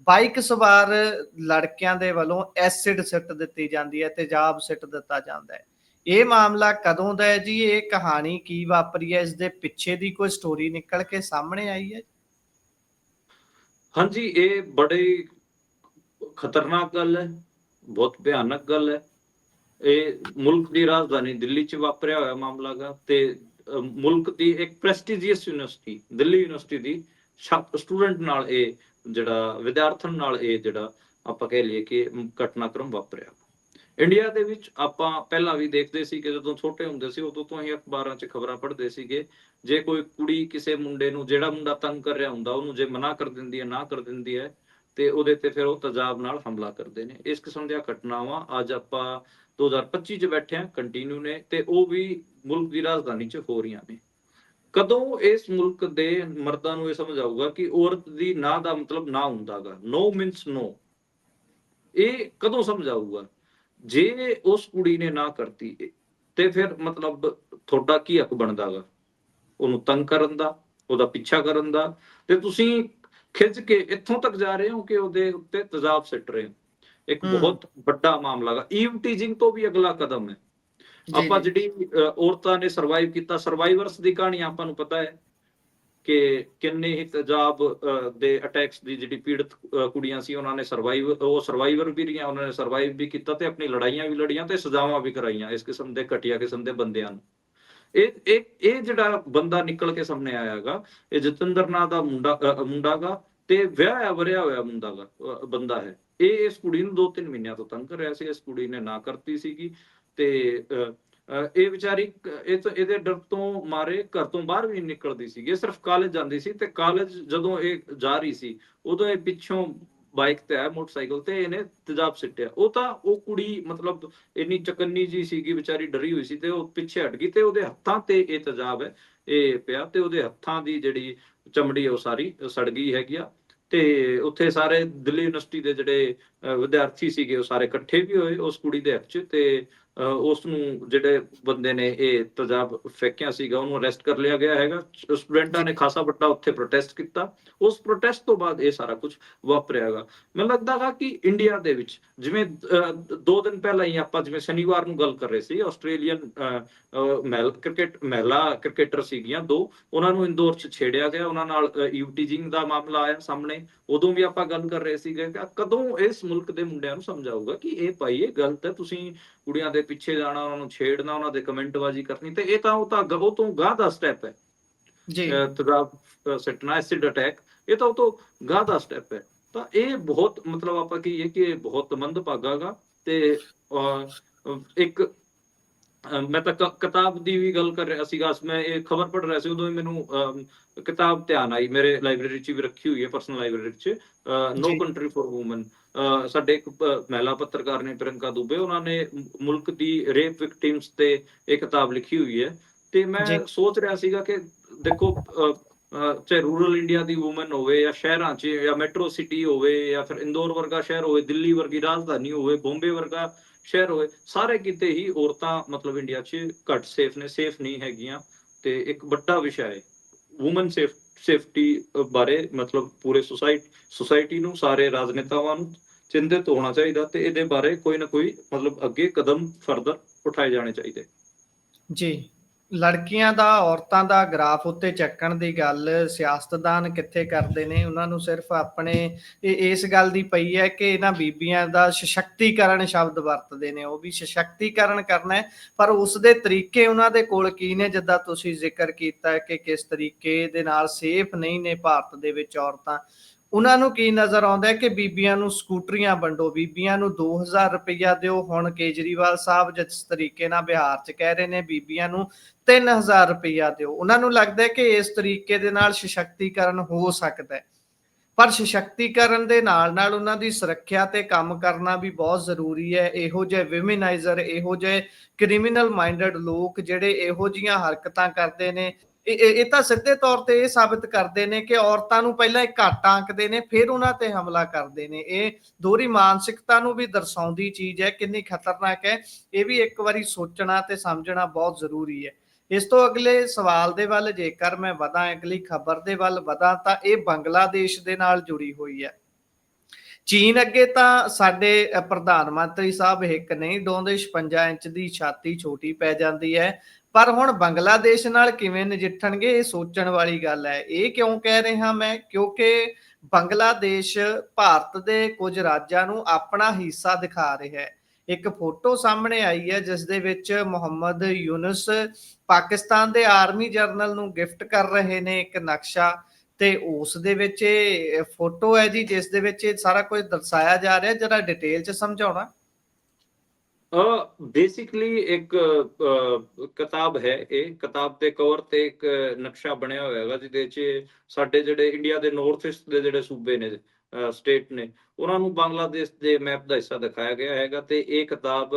ਬਾਈਕ ਸਵਾਰ ਲੜਕਿਆਂ ਦੇ ਵੱਲੋਂ ਐਸਿਡ ਸਿੱਟ ਦਿੱਤੀ ਜਾਂਦੀ ਹੈ, ਤੇਜ਼ਾਬ ਸਿੱਟ ਦਿੱਤਾ ਜਾਂਦਾ ਹੈ। ਇਹ ਮਾਮਲਾ ਕਦੋਂ ਦਾ ਹੈ ਜੀ? ਇਹ ਕਹਾਣੀ ਕੀ ਵਾਪਰੀ ਹੈ? ਇਸ ਦੇ ਪਿੱਛੇ ਦੀ ਕੋਈ ਸਟੋਰੀ ਨਿਕਲ ਕੇ ਸਾਹਮਣੇ ਆਈ ਹੈ? ਹਾਂਜੀ, ਇਹ ਬੜੀ ਖਤਰਨਾਕ ਗੱਲ ਹੈ, ਬਹੁਤ ਭਿਆਨਕ ਗੱਲ ਹੈ। ਇਹ ਮੁਲਕ ਦੀ ਰਾਜਧਾਨੀ ਦਿੱਲੀ 'ਚ ਵਾਪਰਿਆ ਹੋਇਆ ਮਾਮਲਾ ਗਾ, ਤੇ ਮੁਲਕ ਦੀ ਇੱਕ ਪ੍ਰੈਸਟੀਜੀਅਸ ਯੂਨੀਵਰਸਿਟੀ, ਦਿੱਲੀ ਯੂਨੀਵਰਸਿਟੀ ਦੀ ਸਟੂਡੈਂਟ ਨਾਲ, ਇਹ ਜਿਹੜਾ ਵਿਦਿਆਰਥਣ ਨਾਲ ਇਹ ਜਿਹੜਾ ਆਪਾਂ ਕਹਿ ਲਈਏ ਕਿ ਘਟਨਾਕ੍ਰਮ ਵਾਪਰਿਆ। ਇੰਡੀਆ ਦੇ ਵਿੱਚ ਆਪਾਂ ਪਹਿਲਾਂ ਵੀ ਦੇਖਦੇ ਸੀ ਕਿ ਜਦੋਂ ਛੋਟੇ ਹੁੰਦੇ ਸੀ, ਉਦੋਂ ਤੋਂ ਹੀ ਅਖਬਾਰਾਂ 'ਚ ਖਬਰਾਂ ਪੜ੍ਹਦੇ ਸੀਗੇ, ਜੇ ਕੋਈ ਕੁੜੀ ਕਿਸੇ ਮੁੰਡੇ ਨੂੰ, ਜਿਹੜਾ ਮੁੰਡਾ ਤੰਗ ਕਰ ਰਿਹਾ ਹੁੰਦਾ, ਉਹਨੂੰ ਜੇ ਮਨਾ ਕਰ ਦਿੰਦੀ ਹੈ, ਨਾ ਕਰ ਦਿੰਦੀ ਹੈ, ਤੇ ਉਹਦੇ ਤੇ ਫਿਰ ਉਹ ਤੇਜ਼ਾਬ ਨਾਲ ਹਮਲਾ ਕਰਦੇ ਨੇ। ਇਸ ਕਿਸਮ ਦੀਆਂ ਘਟਨਾਵਾਂ ਅੱਜ ਆਪਾਂ 2025 ਚ ਬੈਠੇ ਹਾਂ, ਕੰਟੀਨਿਊ ਨੇ, ਤੇ ਉਹ ਵੀ ਮੁਲਕ ਦੀ ਰਾਜਧਾਨੀ 'ਚ ਹੋ ਰਹੀਆਂ ਨੇ। ਕਦੋਂ ਇਸ ਮੁਲਕ ਦੇ ਮਰਦਾਂ ਨੂੰ ਇਹ ਸਮਝ ਆਊਗਾ ਕਿ ਔਰਤ ਦੀ ਨਾ ਦਾ ਮਤਲਬ ਨਾ ਹੁੰਦਾਗਾ, ਨੋ ਮੀਨਸ ਨੋ? ਇਹ ਕਦੋਂ ਸਮਝ ਆਊਗਾ? ਜੇ ਉਸ ਕੁੜੀ ਨੇ ਨਾ ਕਰਤੀ ਤੇ ਫਿਰ ਮਤਲਬ ਤੁਹਾਡਾ ਕੀ ਹੱਕ ਬਣਦਾਗਾ ਉਹਨੂੰ ਤੰਗ ਕਰਨ ਦਾ, ਉਹਦਾ ਪਿੱਛਾ ਕਰਨ ਦਾ? ਤੇ ਤੁਸੀਂ ਖਿੱਚ ਕੇ ਇੱਥੋਂ ਤੱਕ ਜਾ ਰਹੇ ਹੋ ਕਿ ਉਹਦੇ ਉੱਤੇ ਤੇਜ਼ਾਬ ਸਿੱਟ ਰਹੇ ਹੋ। ਇੱਕ ਬਹੁਤ ਵੱਡਾ ਮਾਮਲਾ ਗਾ। ਈਵ ਟੀਜ਼ਿੰਗ ਤੋਂ ਵੀ ਅਗਲਾ ਕਦਮ ਹੈ। ਆਪਾਂ ਜਿਹੜੀ ਔਰਤਾਂ ਨੇ ਸਰਵਾਈਵ ਕੀਤਾ, ਸਰਵਾਈਵਰਸ ਦੀ ਕਹਾਣੀ ਆਪਾਂ ਨੂੰ ਪਤਾ ਹੈ ਕਿ ਕਿੰਨੇ ਹੀ ਤੇਜ਼ਾਬ ਦੇ ਅਟੈਕਸ ਦੀ ਜਿਹੜੀ ਪੀੜਤ ਕੁੜੀਆਂ ਸੀ, ਉਹਨਾਂ ਨੇ ਉਹ ਸਰਵਾਈਵਰ ਵੀ ਰਹੀਆਂ, ਉਹਨਾਂ ਨੇ ਸਰਵਾਈਵ ਵੀ ਕੀਤਾ ਤੇ ਆਪਣੀ ਲੜਾਈਆਂ ਵੀ ਲੜੀਆਂ ਤੇ ਸਜ਼ਾਵਾਂ ਵੀ ਕਰਾਈਆਂ ਇਸ ਕਿਸਮ ਦੇ ਘਟੀਆ ਕਿਸਮ ਦੇ ਬੰਦਿਆਂ ਨੂੰ। ਇਹ ਜਿਹੜਾ ਬੰਦਾ ਨਿਕਲ ਕੇ ਸਾਹਮਣੇ ਆਇਆਗਾ, ਇਹ ਜਤਿੰਦਰ ਨਾਂ ਦਾ ਮੁੰਡਾ ਗਾ, ਤੇ ਵਿਆਹਿਆ ਵਰਿਆ ਹੋਇਆ ਬੰਦਾ ਹੈ। ਇਹ ਇਸ ਕੁੜੀ ਨੂੰ 2-3 ਮਹੀਨਿਆਂ ਤੋਂ ਤੰਗ ਕਰ ਰਿਹਾ ਸੀ। ਇਸ ਕੁੜੀ ਨੇ ਨਾ ਕਰਤੀ ਸੀਗੀ, ਤੇ ਇਹ ਵਿਚਾਰੀ ਇਹਦੇ ਡਰ ਤੋਂ ਮਾਰੇ ਘਰ ਤੋਂ ਬਾਹਰ ਵੀ ਨਿਕਲਦੀ ਸੀ। ਇਹ ਸਿਰਫ ਕਾਲਜ ਜਾਂਦੀ ਸੀ, ਤੇ ਕਾਲਜ ਜਦੋਂ ਇਹ ਜਾ ਰਹੀ ਸੀ, ਉਦੋਂ ਇਹ ਪਿੱਛੋਂ ਬਾਈਕ ਤੇ ਆਇਆ, ਮੋਟਰਸਾਈਕਲ ਤੇ, ਇਹਨੇ ਤੇਜ਼ਾਬ ਸਿੱਟਿਆ। ਉਹ ਕੁੜੀ ਮਤਲਬ ਇੰਨੀ ਚਕੰਨੀ ਜੀ ਸੀਗੀ, ਵਿਚਾਰੀ ਡਰੀ ਹੋਈ ਸੀ, ਤੇ ਉਹ ਪਿੱਛੇ ਹਟ ਗਈ, ਤੇ ਉਹਦੇ ਹੱਥਾਂ ਤੇ ਇਹ ਤੇਜ਼ਾਬ ਹੈ ਇਹ ਪਿਆ, ਤੇ ਉਹਦੇ ਹੱਥਾਂ ਦੀ ਜਿਹੜੀ ਚਮੜੀ ਉਹ ਸਾਰੀ ਸੜ ਗਈ ਹੈਗੀ ਆ। ਤੇ ਉੱਥੇ ਸਾਰੇ ਦਿੱਲੀ ਯੂਨੀਵਰਸਿਟੀ ਦੇ ਜਿਹੜੇ ਵਿਦਿਆਰਥੀ ਸੀਗੇ, ਉਹ ਸਾਰੇ ਇਕੱਠੇ ਵੀ ਹੋਏ ਉਸ ਕੁੜੀ ਦੇ ਹੱਥ 'ਚ, ਤੇ ਉਸ ਨੂੰ ਜਿਹੜੇ ਬੰਦੇ ਨੇ ਇਹ ਤੇਜ਼ਾਬ ਫੇਕਿਆ ਸੀਗਾ, ਉਹਨੂੰ ਅਰੈਸਟ ਕਰ ਲਿਆ ਗਿਆ ਹੈਗਾ। ਸਟੂਡੈਂਟਾਂ ਨੇ ਖਾਸਾ ਵੱਡਾ ਉੱਥੇ ਪ੍ਰੋਟੈਸਟ ਕੀਤਾ। ਉਸ ਪ੍ਰੋਟੈਸਟ ਤੋਂ ਬਾਅਦ ਇਹ ਸਾਰਾ ਕੁਝ ਵਾਪਰਿਆ ਹੈਗਾ। ਮੈਨੂੰ ਲੱਗਦਾ ਗਾ ਕਿ ਇੰਡੀਆ ਦੇ ਵਿੱਚ, ਜਿਵੇਂ 2 ਦਿਨ ਪਹਿਲਾਂ ਹੀ ਆਪਾਂ ਜਿਵੇਂ ਸ਼ਨੀਵਾਰ ਨੂੰ ਗੱਲ ਕਰ ਰਹੇ ਸੀ, ਆਸਟ੍ਰੇਲੀਅਨ ਮਹਿਲਾ ਕ੍ਰਿਕਟਰ ਸੀਗੀਆਂ 2, ਉਹਨਾਂ ਨੂੰ ਇੰਦੌਰ 'ਚ ਛੇੜਿਆ ਗਿਆ, ਉਹਨਾਂ ਨਾਲ ਈਵ ਟੀਜ਼ਿੰਗ ਦਾ ਮਾਮਲਾ ਆਇਆ ਸਾਹਮਣੇ। ਉਦੋਂ ਵੀ ਆਪਾਂ ਗੱਲ ਕਰ ਰਹੇ ਸੀਗੇ ਕਿ ਕਦੋਂ ਇਸ ਮੁਲਕ ਦੇ ਮੁੰਡਿਆਂ ਨੂੰ ਸਮਝ ਆਊਗਾ ਕਿ ਇਹ ਭਾਈ ਇਹ ਗਲਤ ਹੈ, ਤੁਸੀਂ ਕੁੜੀਆਂ ਦੇ ਪਿੱਛੇ ਜਾਣਾ, ਉਹਨਾਂ ਨੂੰ ਛੇੜਨਾ, ਉਹਨਾਂ ਦੇ ਕਮੈਂਟਬਾਜ਼ੀ ਕਰਨੀ, ਤੇ ਇਹ ਤਾਂ ਉਹ ਤੋਂ ਗਾਹ ਦਾ ਸਟੈਪ ਹੈ। ਤੇਜ਼ਾਬ ਸਿੱਟਣਾ, ਐਸਿਡ ਅਟੈਕ, ਇਹ ਤਾਂ ਉਹ ਤੋਂ ਗਾਹ ਦਾ ਸਟੈਪ ਹੈ। ਤਾਂ ਇਹ ਬਹੁਤ ਮਤਲਬ ਆਪਾਂ ਕਹੀਏ ਕਿ ਇਹ ਬਹੁਤ ਮੰਦਭਾਗਾ ਗਾ। ਤੇ ਇੱਕ ਮੈਂ ਤਾਂ ਕਿਤਾਬ ਦੀ ਵੀ ਗੱਲ ਕਰ ਰਿਹਾ ਸੀਗਾ, ਮੈਂ ਇਹ ਖਬਰ ਪੜ੍ਹ ਰਿਹਾ ਸੀ, ਉਦੋਂ ਹੀ ਮੈਨੂੰ ਕਿਤਾਬ ਧਿਆਨ ਆਈ, ਮੇਰੇ ਲਾਇਬ੍ਰੇਰੀ 'ਚ ਵੀ ਰੱਖੀ ਹੋਈ ਹੈ, ਪਰਸਨਲ ਲਾਇਬ੍ਰੇਰੀ 'ਚ, ਨੋ ਕੰਟਰੀ ਫॉर ਵੂਮਨ। ਸਾਡੇ ਇੱਕ ਮਹਿਲਾ ਪੱਤਰਕਾਰ ਨੇ, ਪ੍ਰਿੰਕਾ ਦੁਬੇ, ਉਹਨਾਂ ਨੇ ਮੁਲਕ ਦੀ ਰੇਪ ਵਿਕਟਿਮਸ ਤੇ ਇਹ ਕਿਤਾਬ ਲਿਖੀ ਹੋਈ ਹੈ। ਤੇ ਮੈਂ ਸੋਚ ਰਿਹਾ ਸੀਗਾ ਕਿ ਦੇਖੋ, ਚਾਹੇ ਰੂਰਲ ਇੰਡੀਆ ਦੀ ਵੂਮਨ ਹੋਵੇ, ਜਾਂ ਸ਼ਹਿਰਾਂ 'ਚ, ਜਾਂ ਮੈਟਰੋ ਸਿਟੀ ਹੋਵੇ, ਜਾਂ ਫਿਰ ਇੰਦੌਰ ਵਰਗਾ ਸ਼ਹਿਰ ਹੋਵੇ, ਦਿੱਲੀ ਵਰਗੀ ਰਾਜਧਾਨੀ ਹੋਵੇ, ਬੰਬੇ ਵਰਗਾ ਸ਼ਹਿਰ ਹੋਵੇ, ਸਾਰੇ ਕਿਤੇ ਹੀ ਔਰਤਾਂ ਮਤਲਬ ਇੰਡੀਆ 'ਚ ਘੱਟ ਸੇਫ ਨੇ, ਸੇਫ ਨਹੀਂ ਹੈਗੀਆਂ। ਤੇ ਇੱਕ ਵੱਡਾ ਵਿਸ਼ਾ ਹੈ ਵੂਮਨ ਸੇਫਟੀ ਬਾਰੇ, ਮਤਲਬ ਪੂਰੇ ਸੁਸਾਇਟੀ ਨੂੰ, ਸਾਰੇ ਰਾਜਨੇਤਾਵਾਂ ਨੂੰ ਚਿੰਤਿਤ ਹੋਣਾ ਚਾਹੀਦਾ ਤੇ ਇਹਦੇ ਬਾਰੇ ਕੋਈ ਨਾ ਕੋਈ ਮਤਲਬ ਅੱਗੇ ਕਦਮ ਫਰਦਰ ਉਠਾਏ ਜਾਣੇ ਚਾਹੀਦੇ। ਜੀ, ਲੜਕੀਆਂ ਦਾ, ਔਰਤਾਂ ਦਾ ਗ੍ਰਾਫ ਉੱਤੇ ਚੱਕਣ ਦੀ ਗੱਲ ਸਿਆਸਤਦਾਨ ਕਿੱਥੇ ਕਰਦੇ ਨੇ। ਉਹਨਾਂ ਨੂੰ ਸਿਰਫ ਆਪਣੇ ਇਸ ਗੱਲ ਦੀ ਪਈ ਹੈ ਕਿ ਇਹਨਾਂ ਬੀਬੀਆਂ ਦਾ ਸਸ਼ਕਤੀਕਰਨ ਸ਼ਬਦ ਵਰਤਦੇ ਨੇ। ਉਹ ਵੀ ਸਸ਼ਕਤੀਕਰਨ ਕਰਨਾ ਹੈ, ਪਰ ਉਸ ਦੇ ਤਰੀਕੇ ਉਹਨਾਂ ਦੇ ਕੋਲ ਕੀ ਨੇ। ਜਿੱਦਾਂ ਤੁਸੀਂ ਜ਼ਿਕਰ ਕੀਤਾ ਕਿ ਕਿਸ ਤਰੀਕੇ ਦੇ ਨਾਲ ਸੇਫ ਨਹੀਂ ਨੇ ਭਾਰਤ ਦੇ ਵਿੱਚ ਔਰਤਾਂ, ਉਹਨਾਂ ਨੂੰ ਕੀ ਨਜ਼ਰ ਆਉਂਦਾ ਕਿ ਬੀਬੀਆਂ ਨੂੰ ਸਕੂਟਰੀਆਂ ਵੰਡੋ, ਬੀਬੀਆਂ ਨੂੰ 2000 ਰੁਪਈਆ ਦਿਓ। ਹੁਣ ਕੇਜਰੀਵਾਲ ਸਾਹਿਬ ਜਿਸ ਤਰੀਕੇ ਨਾਲ ਬਿਹਾਰ 'ਚ ਕਹਿ ਰਹੇ ਨੇ ਬੀਬੀਆਂ ਨੂੰ 3000 ਰੁਪਈਆ ਦਿਓ, ਉਹਨਾਂ ਨੂੰ ਲੱਗਦਾ ਕਿ ਇਸ ਤਰੀਕੇ ਦੇ ਨਾਲ ਸਸ਼ਕਤੀਕਰਨ ਹੋ ਸਕਦਾ ਹੈ। ਪਰ ਸਸ਼ਕਤੀਕਰਨ ਦੇ ਨਾਲ ਨਾਲ ਉਹਨਾਂ ਦੀ ਸੁਰੱਖਿਆ ਤੇ ਕੰਮ ਕਰਨਾ ਵੀ ਬਹੁਤ ਜ਼ਰੂਰੀ ਹੈ। ਇਹੋ ਜਿਹੇ ਵਿਮਨਾਈਜ਼ਰ, ਇਹੋ ਜਿਹੇ ਕ੍ਰਿਮੀਨਲ ਮਾਈਂਡਡ ਲੋਕ ਜਿਹੜੇ ਇਹੋ ਜਿਹੀਆਂ ਹਰਕਤਾਂ ਕਰਦੇ ਨੇ, ਇਹ ਤਾਂ ਸਿੱਧੇ ਤੌਰ ਤੇ ਇਹ ਸਾਬਿਤ ਕਰਦੇ ਨੇ ਕਿ ਔਰਤਾਂ ਨੂੰ ਪਹਿਲਾਂ ਇਹ ਘੱਟ ਆਂਕਦੇ ਨੇ, ਫਿਰ ਉਹਨਾਂ ਤੇ ਹਮਲਾ ਕਰਦੇ ਨੇ। ਇਹ ਦੋਹਰੀ ਮਾਨਸਿਕਤਾ ਨੂੰ ਵੀ ਦਰਸਾਉਂਦੀ ਚੀਜ਼ ਹੈ, ਕਿੰਨੀ ਖਤਰਨਾਕ ਹੈ। ਇਹ ਵੀ ਇੱਕ ਵਾਰੀ ਸੋਚਣਾ ਤੇ ਸਮਝਣਾ ਬਹੁਤ ਜ਼ਰੂਰੀ ਹੈ। ਇਸ ਤੋਂ ਅਗਲੇ ਸਵਾਲ ਦੇ ਵੱਲ ਜੇਕਰ ਮੈਂ ਵਧਾਂ, ਅਗਲੀ ਖਬਰ ਦੇ ਵੱਲ ਵਧਾਂ, ਤਾਂ ਇਹ ਬੰਗਲਾਦੇਸ਼ ਦੇ ਨਾਲ ਜੁੜੀ ਹੋਈ ਹੈ। ਚੀਨ ਅੱਗੇ ਤਾਂ ਸਾਡੇ ਪ੍ਰਧਾਨ ਮੰਤਰੀ ਸਾਹਿਬ ਹਿੱਕ ਨਹੀਂ ਡਾਉਂਦੇ, 56 ਇੰਚ ਦੀ ਛਾਤੀ ਛੋਟੀ ਪੈ ਜਾਂਦੀ ਹੈ। ਪਰ ਹੁਣ ਬੰਗਲਾਦੇਸ਼ ਨਾਲ ਕਿਵੇਂ ਨਜਿੱਠਣਗੇ, ਇਹ ਸੋਚਣ ਵਾਲੀ ਗੱਲ ਹੈ। ਇਹ ਕਿਉਂ ਕਹਿ ਰਿਹਾ ਮੈਂ, ਕਿਉਂਕਿ ਬੰਗਲਾਦੇਸ਼ ਭਾਰਤ ਦੇ ਕੁਝ ਰਾਜਾਂ ਨੂੰ ਆਪਣਾ ਹਿੱਸਾ ਦਿਖਾ ਰਿਹਾ ਹੈ। ਇੱਕ ਫੋਟੋ ਸਾਹਮਣੇ ਆਈ ਹੈ ਜਿਸ ਦੇ ਵਿੱਚ ਮੁਹੰਮਦ ਯੂਨਸ ਪਾਕਿਸਤਾਨ ਦੇ ਆਰਮੀ ਜਨਰਲ ਨੂੰ ਗਿਫਟ ਕਰ ਰਹੇ ਨੇ ਇੱਕ ਨਕਸ਼ਾ, ਤੇ ਉਸ ਦੇ ਵਿੱਚ ਇਹ ਫੋਟੋ ਹੈ ਜੀ ਜਿਸ ਦੇ ਵਿੱਚ ਇਹ ਸਾਰਾ ਕੁਝ ਦਰਸਾਇਆ ਜਾ ਰਿਹਾ। ਜਰਾ ਡਿਟੇਲ 'ਚ ਸਮਝਾਉਣਾ। ਬੇਸਿਕਲੀ ਇੱਕ ਕਿਤਾਬ ਹੈ। ਇਹ ਕਿਤਾਬ ਦੇ ਕਵਰ ਤੇ ਇੱਕ ਨਕਸ਼ਾ ਬਣਿਆ ਹੋਇਆ ਹੈਗਾ ਜਿਹਦੇ 'ਚ ਸਾਡੇ ਜਿਹੜੇ ਇੰਡੀਆ ਦੇ ਨਾਰਥ ਈਸਟ ਦੇ ਜਿਹੜੇ ਸੂਬੇ ਨੇ, ਸਟੇਟ ਨੇ, ਉਹਨਾਂ ਨੂੰ ਬੰਗਲਾਦੇਸ਼ ਦੇ ਮੈਪ ਦਾ ਹਿੱਸਾ ਦਿਖਾਇਆ ਗਿਆ ਹੈਗਾ। ਤੇ ਇਹ ਕਿਤਾਬ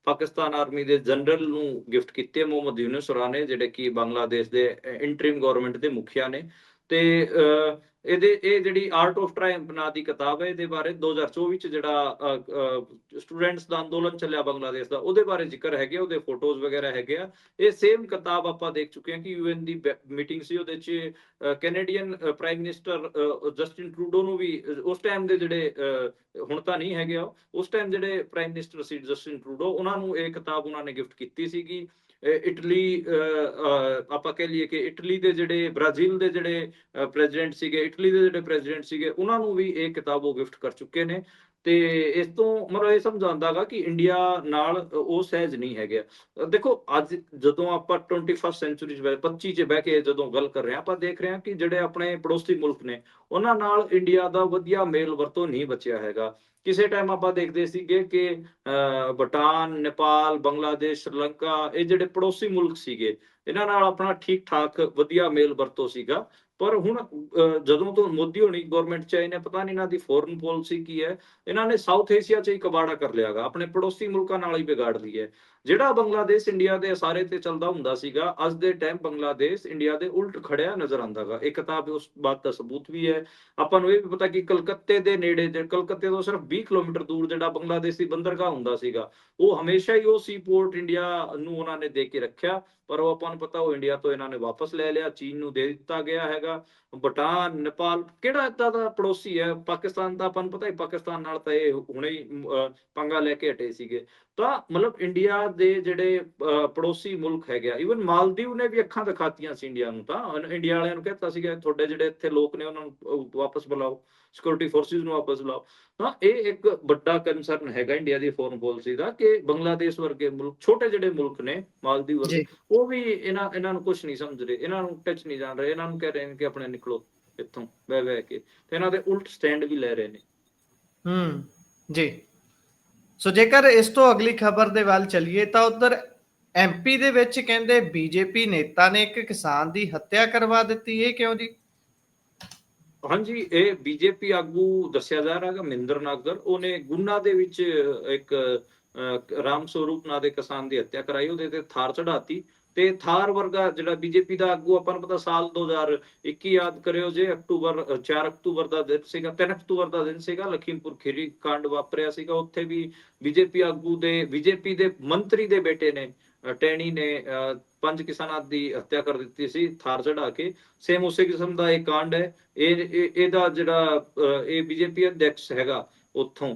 ਪਾਕਿਸਤਾਨ ਆਰਮੀ ਦੇ ਜਨਰਲ ਨੂੰ ਗਿਫਟ ਕੀਤੀ ਹੈ, ਮੁਹੰਮਦ ਯੂਨਸ ਹੋਰਾਂ ਨੇ, ਜਿਹੜੇ ਕਿ ਬੰਗਲਾਦੇਸ਼ ਦੇ ਇੰਟਰਿਮ ਗਵਰਨਮੈਂਟ ਦੇ ਮੁਖੀਆ ਨੇ। ਤੇ ਇਹ ਜਿਹੜੀ ਆਰਟ ਆਫ ਟ੍ਰਾਇੰਫ ਨਾਂ ਦੀ ਕਿਤਾਬ ਹੈ, ਇਹਦੇ ਬਾਰੇ 2024 ਚ ਜਿਹੜਾ ਸਟੂਡੈਂਟਸ ਦਾ ਅੰਦੋਲਨ ਚੱਲਿਆ ਬੰਗਲਾਦੇਸ਼ ਦਾ, ਉਹਦੇ ਬਾਰੇ ਜ਼ਿਕਰ ਹੈਗੇ, ਉਹਦੇ ਫੋਟੋਜ਼ ਵਗੈਰਾ ਹੈਗੇ ਆ। ਇਹ ਸੇਮ ਕਿਤਾਬ ਆਪਾਂ ਦੇਖ ਚੁੱਕੇ ਹਾਂ ਕਿ ਯੂਐਨ ਦੀ ਮੀਟਿੰਗ ਸੀ, ਉਹਦੇ ਚ Canadian prime minister Justin Trudeau ਨੂੰ ਵੀ, ਉਸ ਟਾਈਮ ਦੇ ਜਿਹੜੇ ਹੁਣ ਤਾਂ ਨਹੀਂ ਹੈਗੇ ਆ, ਉਸ ਟਾਈਮ ਜਿਹੜੇ ਪ੍ਰਾਈਮ ਮਿਨਿਸਟਰ ਸੀ ਜਸਟਿਨ ਟਰੂਡੋ, ਉਹਨਾਂ ਨੂੰ ਇਹ ਕਿਤਾਬ ਉਹਨਾਂ ਨੇ ਗਿਫਟ ਕੀਤੀ ਸੀਗੀ। ਇਟਲੀ, ਆਪਾਂ ਕਹਿ ਲਈਏ ਕਿ ਇਟਲੀ ਦੇ ਜਿਹੜੇ, ਬ੍ਰਾਜ਼ੀਲ ਦੇ ਜਿਹੜੇ ਪ੍ਰੈਜ਼ੀਡੈਂਟ ਸੀਗੇ, ਇਟਲੀ ਦੇ ਜਿਹੜੇ ਪ੍ਰੈਜ਼ੀਡੈਂਟ ਸੀਗੇ, ਉਹਨਾਂ ਨੂੰ ਵੀ ਇਹ ਕਿਤਾਬ ਉਹ ਗਿਫਟ ਕਰ ਚੁੱਕੇ ਨੇ। ਤੇ ਇਸ ਤੋਂ ਮਤਲਬ ਇਹ ਸਮਝਾਉਂਦਾ ਗਾ ਕਿ ਇੰਡੀਆ ਨਾਲ ਉਹ ਸਹਿਜ ਨਹੀਂ ਹੈਗੇ। ਦੇਖੋ ਅੱਜ ਜਦੋਂ ਆਪਾਂ 21st ਸੈਂਚੁਰੀ 25 ਚ ਬਹਿ ਕੇ ਜਦੋਂ ਗੱਲ ਕਰ ਰਹੇ ਹਾਂ, ਆਪਾਂ ਦੇਖ ਰਹੇ ਹਾਂ ਕਿ ਜਿਹੜੇ ਆਪਣੇ ਪੜੋਸੀ ਮੁਲਕ ਨੇ, ਉਹਨਾਂ ਨਾਲ ਇੰਡੀਆ ਦਾ ਵਧੀਆ ਮੇਲ ਵਰਤੋਂ ਨਹੀਂ ਬਚਿਆ ਹੈਗਾ। ਕਿਸੇ ਟਾਈਮ ਆਪਾਂ ਦੇਖਦੇ ਸੀਗੇ ਕਿ ਭੂਟਾਨ, ਨੇਪਾਲ, ਬੰਗਲਾਦੇਸ਼, ਸ਼੍ਰੀਲੰਕਾ, ਇਹ ਜਿਹੜੇ ਪੜੋਸੀ ਮੁਲਕ ਸੀਗੇ, ਇਹਨਾਂ ਨਾਲ ਆਪਣਾ ਠੀਕ ਠਾਕ ਵਧੀਆ ਮੇਲ ਵਰਤੋਂ ਸੀਗਾ। ਪਰ ਹੁਣ ਜਦੋਂ ਤੋਂ ਮੋਦੀ ਹੋਣੀ ਗਵਰਨਮੈਂਟ ਚ ਆਏ ਨੇ, ਪਤਾ ਨਹੀਂ ਇਹਨਾਂ ਦੀ ਫੋਰਨ ਪਾਲਿਸੀ ਕੀ ਹੈ, ਇਹਨਾਂ ਨੇ ਸਾਊਥ ਏਸ਼ੀਆ ਚ ਹੀ ਕਬਾੜਾ ਕਰ ਲਿਆਗਾ, ਆਪਣੇ ਪੜੋਸੀ ਮੁਲਕਾਂ ਨਾਲ ਹੀ ਵਿਗਾੜ ਲਈ ਹੈ। ਜਿਹੜਾ ਬੰਗਲਾਦੇਸ਼ ਇੰਡੀਆ ਦੇ ਸਾਰੇ ਤੇ ਚੱਲਦਾ ਹੁੰਦਾ ਸੀਗਾ, ਅੱਜ ਦੇ ਟਾਈਮ ਬੰਗਲਾਦੇਸ਼ ਇੰਡੀਆ ਦੇ ਉਲਟ ਖੜਿਆ ਨਜ਼ਰ ਆਉਂਦਾਗਾ। ਇਹ ਕਿਤਾਬ ਉਸ ਬਾਤ ਦਾ ਸਬੂਤ ਵੀ ਹੈ। ਆਪਾਂ ਨੂੰ ਇਹ ਵੀ ਪਤਾ ਕਿ ਕਲਕੱਤੇ ਦੇ ਨੇੜੇ, ਕਲਕੱਤੇ ਤੋਂ ਸਿਰਫ 20 ਕਿਲੋਮੀਟਰ ਦੂਰ ਜਿਹੜਾ ਬੰਗਲਾਦੇਸ਼ ਦੀ ਬੰਦਰਗਾਹ ਹੁੰਦਾ ਸੀਗਾ, ਉਹ ਹਮੇਸ਼ਾ ਹੀ ਉਹ ਸੀ ਪੋਰਟ ਇੰਡੀਆ ਨੂੰ ਉਹਨਾਂ ਨੇ ਦੇ ਕੇ ਰੱਖਿਆ। ਪਰ ਉਹ ਆਪਾਂ ਨੂੰ ਪਤਾ ਉਹ ਇੰਡੀਆ ਤੋਂ ਇਹਨਾਂ ਨੇ ਵਾਪਸ ਲੈ ਲਿਆ, ਚੀਨ ਨੂੰ ਦੇ ਦਿੱਤਾ ਗਿਆ ਹੈਗਾ। ਭੂਟਾਨ, ਨੇਪਾਲ ਕਿਹੜਾ ਏਦਾਂ ਦਾ ਪੜੋਸੀ ਹੈ? ਪਾਕਿਸਤਾਨ ਦਾ ਆਪਾਂ ਨੂੰ ਪਤਾ ਹੀ, ਪਾਕਿਸਤਾਨ ਨਾਲ ਤਾਂ ਇਹ ਹੁਣੇ ਹੀ ਪੰਗਾ ਲੈ ਕੇ ਹਟੇ ਸੀਗੇ। ਤਾਂ ਮਤਲਬ ਇੰਡੀਆ ਦੇ ਜਿਹੜੇ ਪੜੋਸੀ ਮੁਲਕ ਹੈਗੇ ਆ, ਈਵਨ ਮਾਲਦੀਵ ਨੇ ਵੀ ਅੱਖਾਂ ਦਿਖਾਤੀਆਂ ਸੀ ਇੰਡੀਆ ਨੂੰ। ਤਾਂ ਇੰਡੀਆ ਵਾਲਿਆਂ ਨੂੰ ਕਹਿਤਾ ਸੀਗਾ ਤੁਹਾਡੇ ਜਿਹੜੇ ਇੱਥੇ ਲੋਕ ਨੇ ਉਹਨਾਂ ਨੂੰ ਵਾਪਸ ਬੁਲਾਓ, ਸਿਕਿਉਰਿਟੀ ਫੋਰਸਿਸ ਨੂੰ ਵਾਪਸ ਬੁਲਾਓ। ਤਾਂ ਇਹ ਇੱਕ ਵੱਡਾ ਕੰਸਰਨ ਹੈਗਾ ਇੰਡੀਆ ਦੀ ਫੋਰਨ ਪਾਲਿਸੀ ਦਾ ਕਿ ਬੰਗਲਾਦੇਸ਼ ਵਰਗੇ ਮੁਲਕ, ਛੋਟੇ ਜਿਹੜੇ ਮੁਲਕ ਨੇ ਮਾਲਦੀਵ ਵਰਗੇ, ਉਹ ਵੀ ਇਹਨਾਂ ਨੂੰ ਕੁਝ ਨਹੀਂ ਸਮਝ ਰਹੇ, ਇਹਨਾਂ ਨੂੰ ਟੱਚ ਨਹੀਂ ਜਾਣ ਰਹੇ, ਇਹਨਾਂ ਨੂੰ ਕਹਿ ਰਹੇ ਨੇ ਕਿ ਆਪਣੇ ਨਿਕਲੋ ਇੱਥੋਂ ਬਹਿ ਬਹਿ ਕੇ, ਤੇ ਇਹਨਾਂ ਦੇ ਉਲਟ ਸਟੈਂਡ ਵੀ ਲੈ ਰਹੇ ਨੇ। ਜੀ। ਸੋ ਜੇਕਰ ਇਸ ਤੋਂ ਅਗਲੀ ਖਬਰ ਦੇ ਵੱਲ ਚੱਲੀਏ ਤਾਂ ਉਧਰ ਐਮਪੀ ਦੇ ਵਿੱਚ ਕਹਿੰਦੇ ਬੀਜੇਪੀ ਨੇਤਾ ਨੇ ਇੱਕ ਕਿਸਾਨ ਦੀ ਹੱਤਿਆ ਕਰਵਾ ਦਿੱਤੀ। ਇਹ ਕਿਉਂ ਜੀ? ਹਾਂਜੀ, ਇਹ ਬੀਜੇਪੀ ਆਗੂ ਦੱਸਿਆ ਜਾ ਰਿਹਾ ਹੈ ਮਹਿੰਦਰ ਨਾਗਰ, ਉਹਨੇ ਗੁਨਾ ਦੇ ਵਿੱਚ ਇੱਕ ਰਾਮ ਸਰੂਪ ਨਾਂ ਦੇ ਕਿਸਾਨ ਦੀ ਹੱਤਿਆ ਕਰਾਈ, ਉਹਦੇ ਤੇ ਥਾਰ ਚੜਾਤੀ। ਤੇ ਥਾਰ ਵਰਗਾ ਜਿਹੜਾ ਬੀਜੇਪੀ ਦਾ ਆਗੂ, ਆਪਾਂ ਨੂੰ ਪਤਾ ਸਾਲ 2021 ਯਾਦ ਕਰਿਓ ਜੇ, 4 ਅਕਤੂਬਰ ਦਾ ਦਿਨ ਸੀਗਾ, 3 ਅਕਤੂਬਰ ਦਾ ਦਿਨ ਸੀਗਾ, ਲਖੀਮਪੁਰ ਖੀਰੀ ਕਾਂਡ ਵਾਪਰਿਆ ਸੀਗਾ। ਉੱਥੇ ਵੀ ਬੀਜੇਪੀ ਆਗੂ ਦੇ, ਬੀਜੇਪੀ ਦੇ ਮੰਤਰੀ ਦੇ ਬੇਟੇ ਨੇ, ਟੈਣੀ ਨੇ 5 ਕਿਸਾਨਾਂ ਦੀ ਹੱਤਿਆ ਕਰ ਦਿੱਤੀ ਸੀ ਥਾਰ ਚੜਾ ਕੇ, ਸੇਮ ਉਸੇ ਕਿਸਮ ਦਾ ਇਹ ਕਾਂਡ ਹੈ। ਇਹਦਾ ਜਿਹੜਾ ਇਹ ਬੀਜੇਪੀ ਅਧਿਕਸ਼ ਹੈਗਾ ਉੱਥੋਂ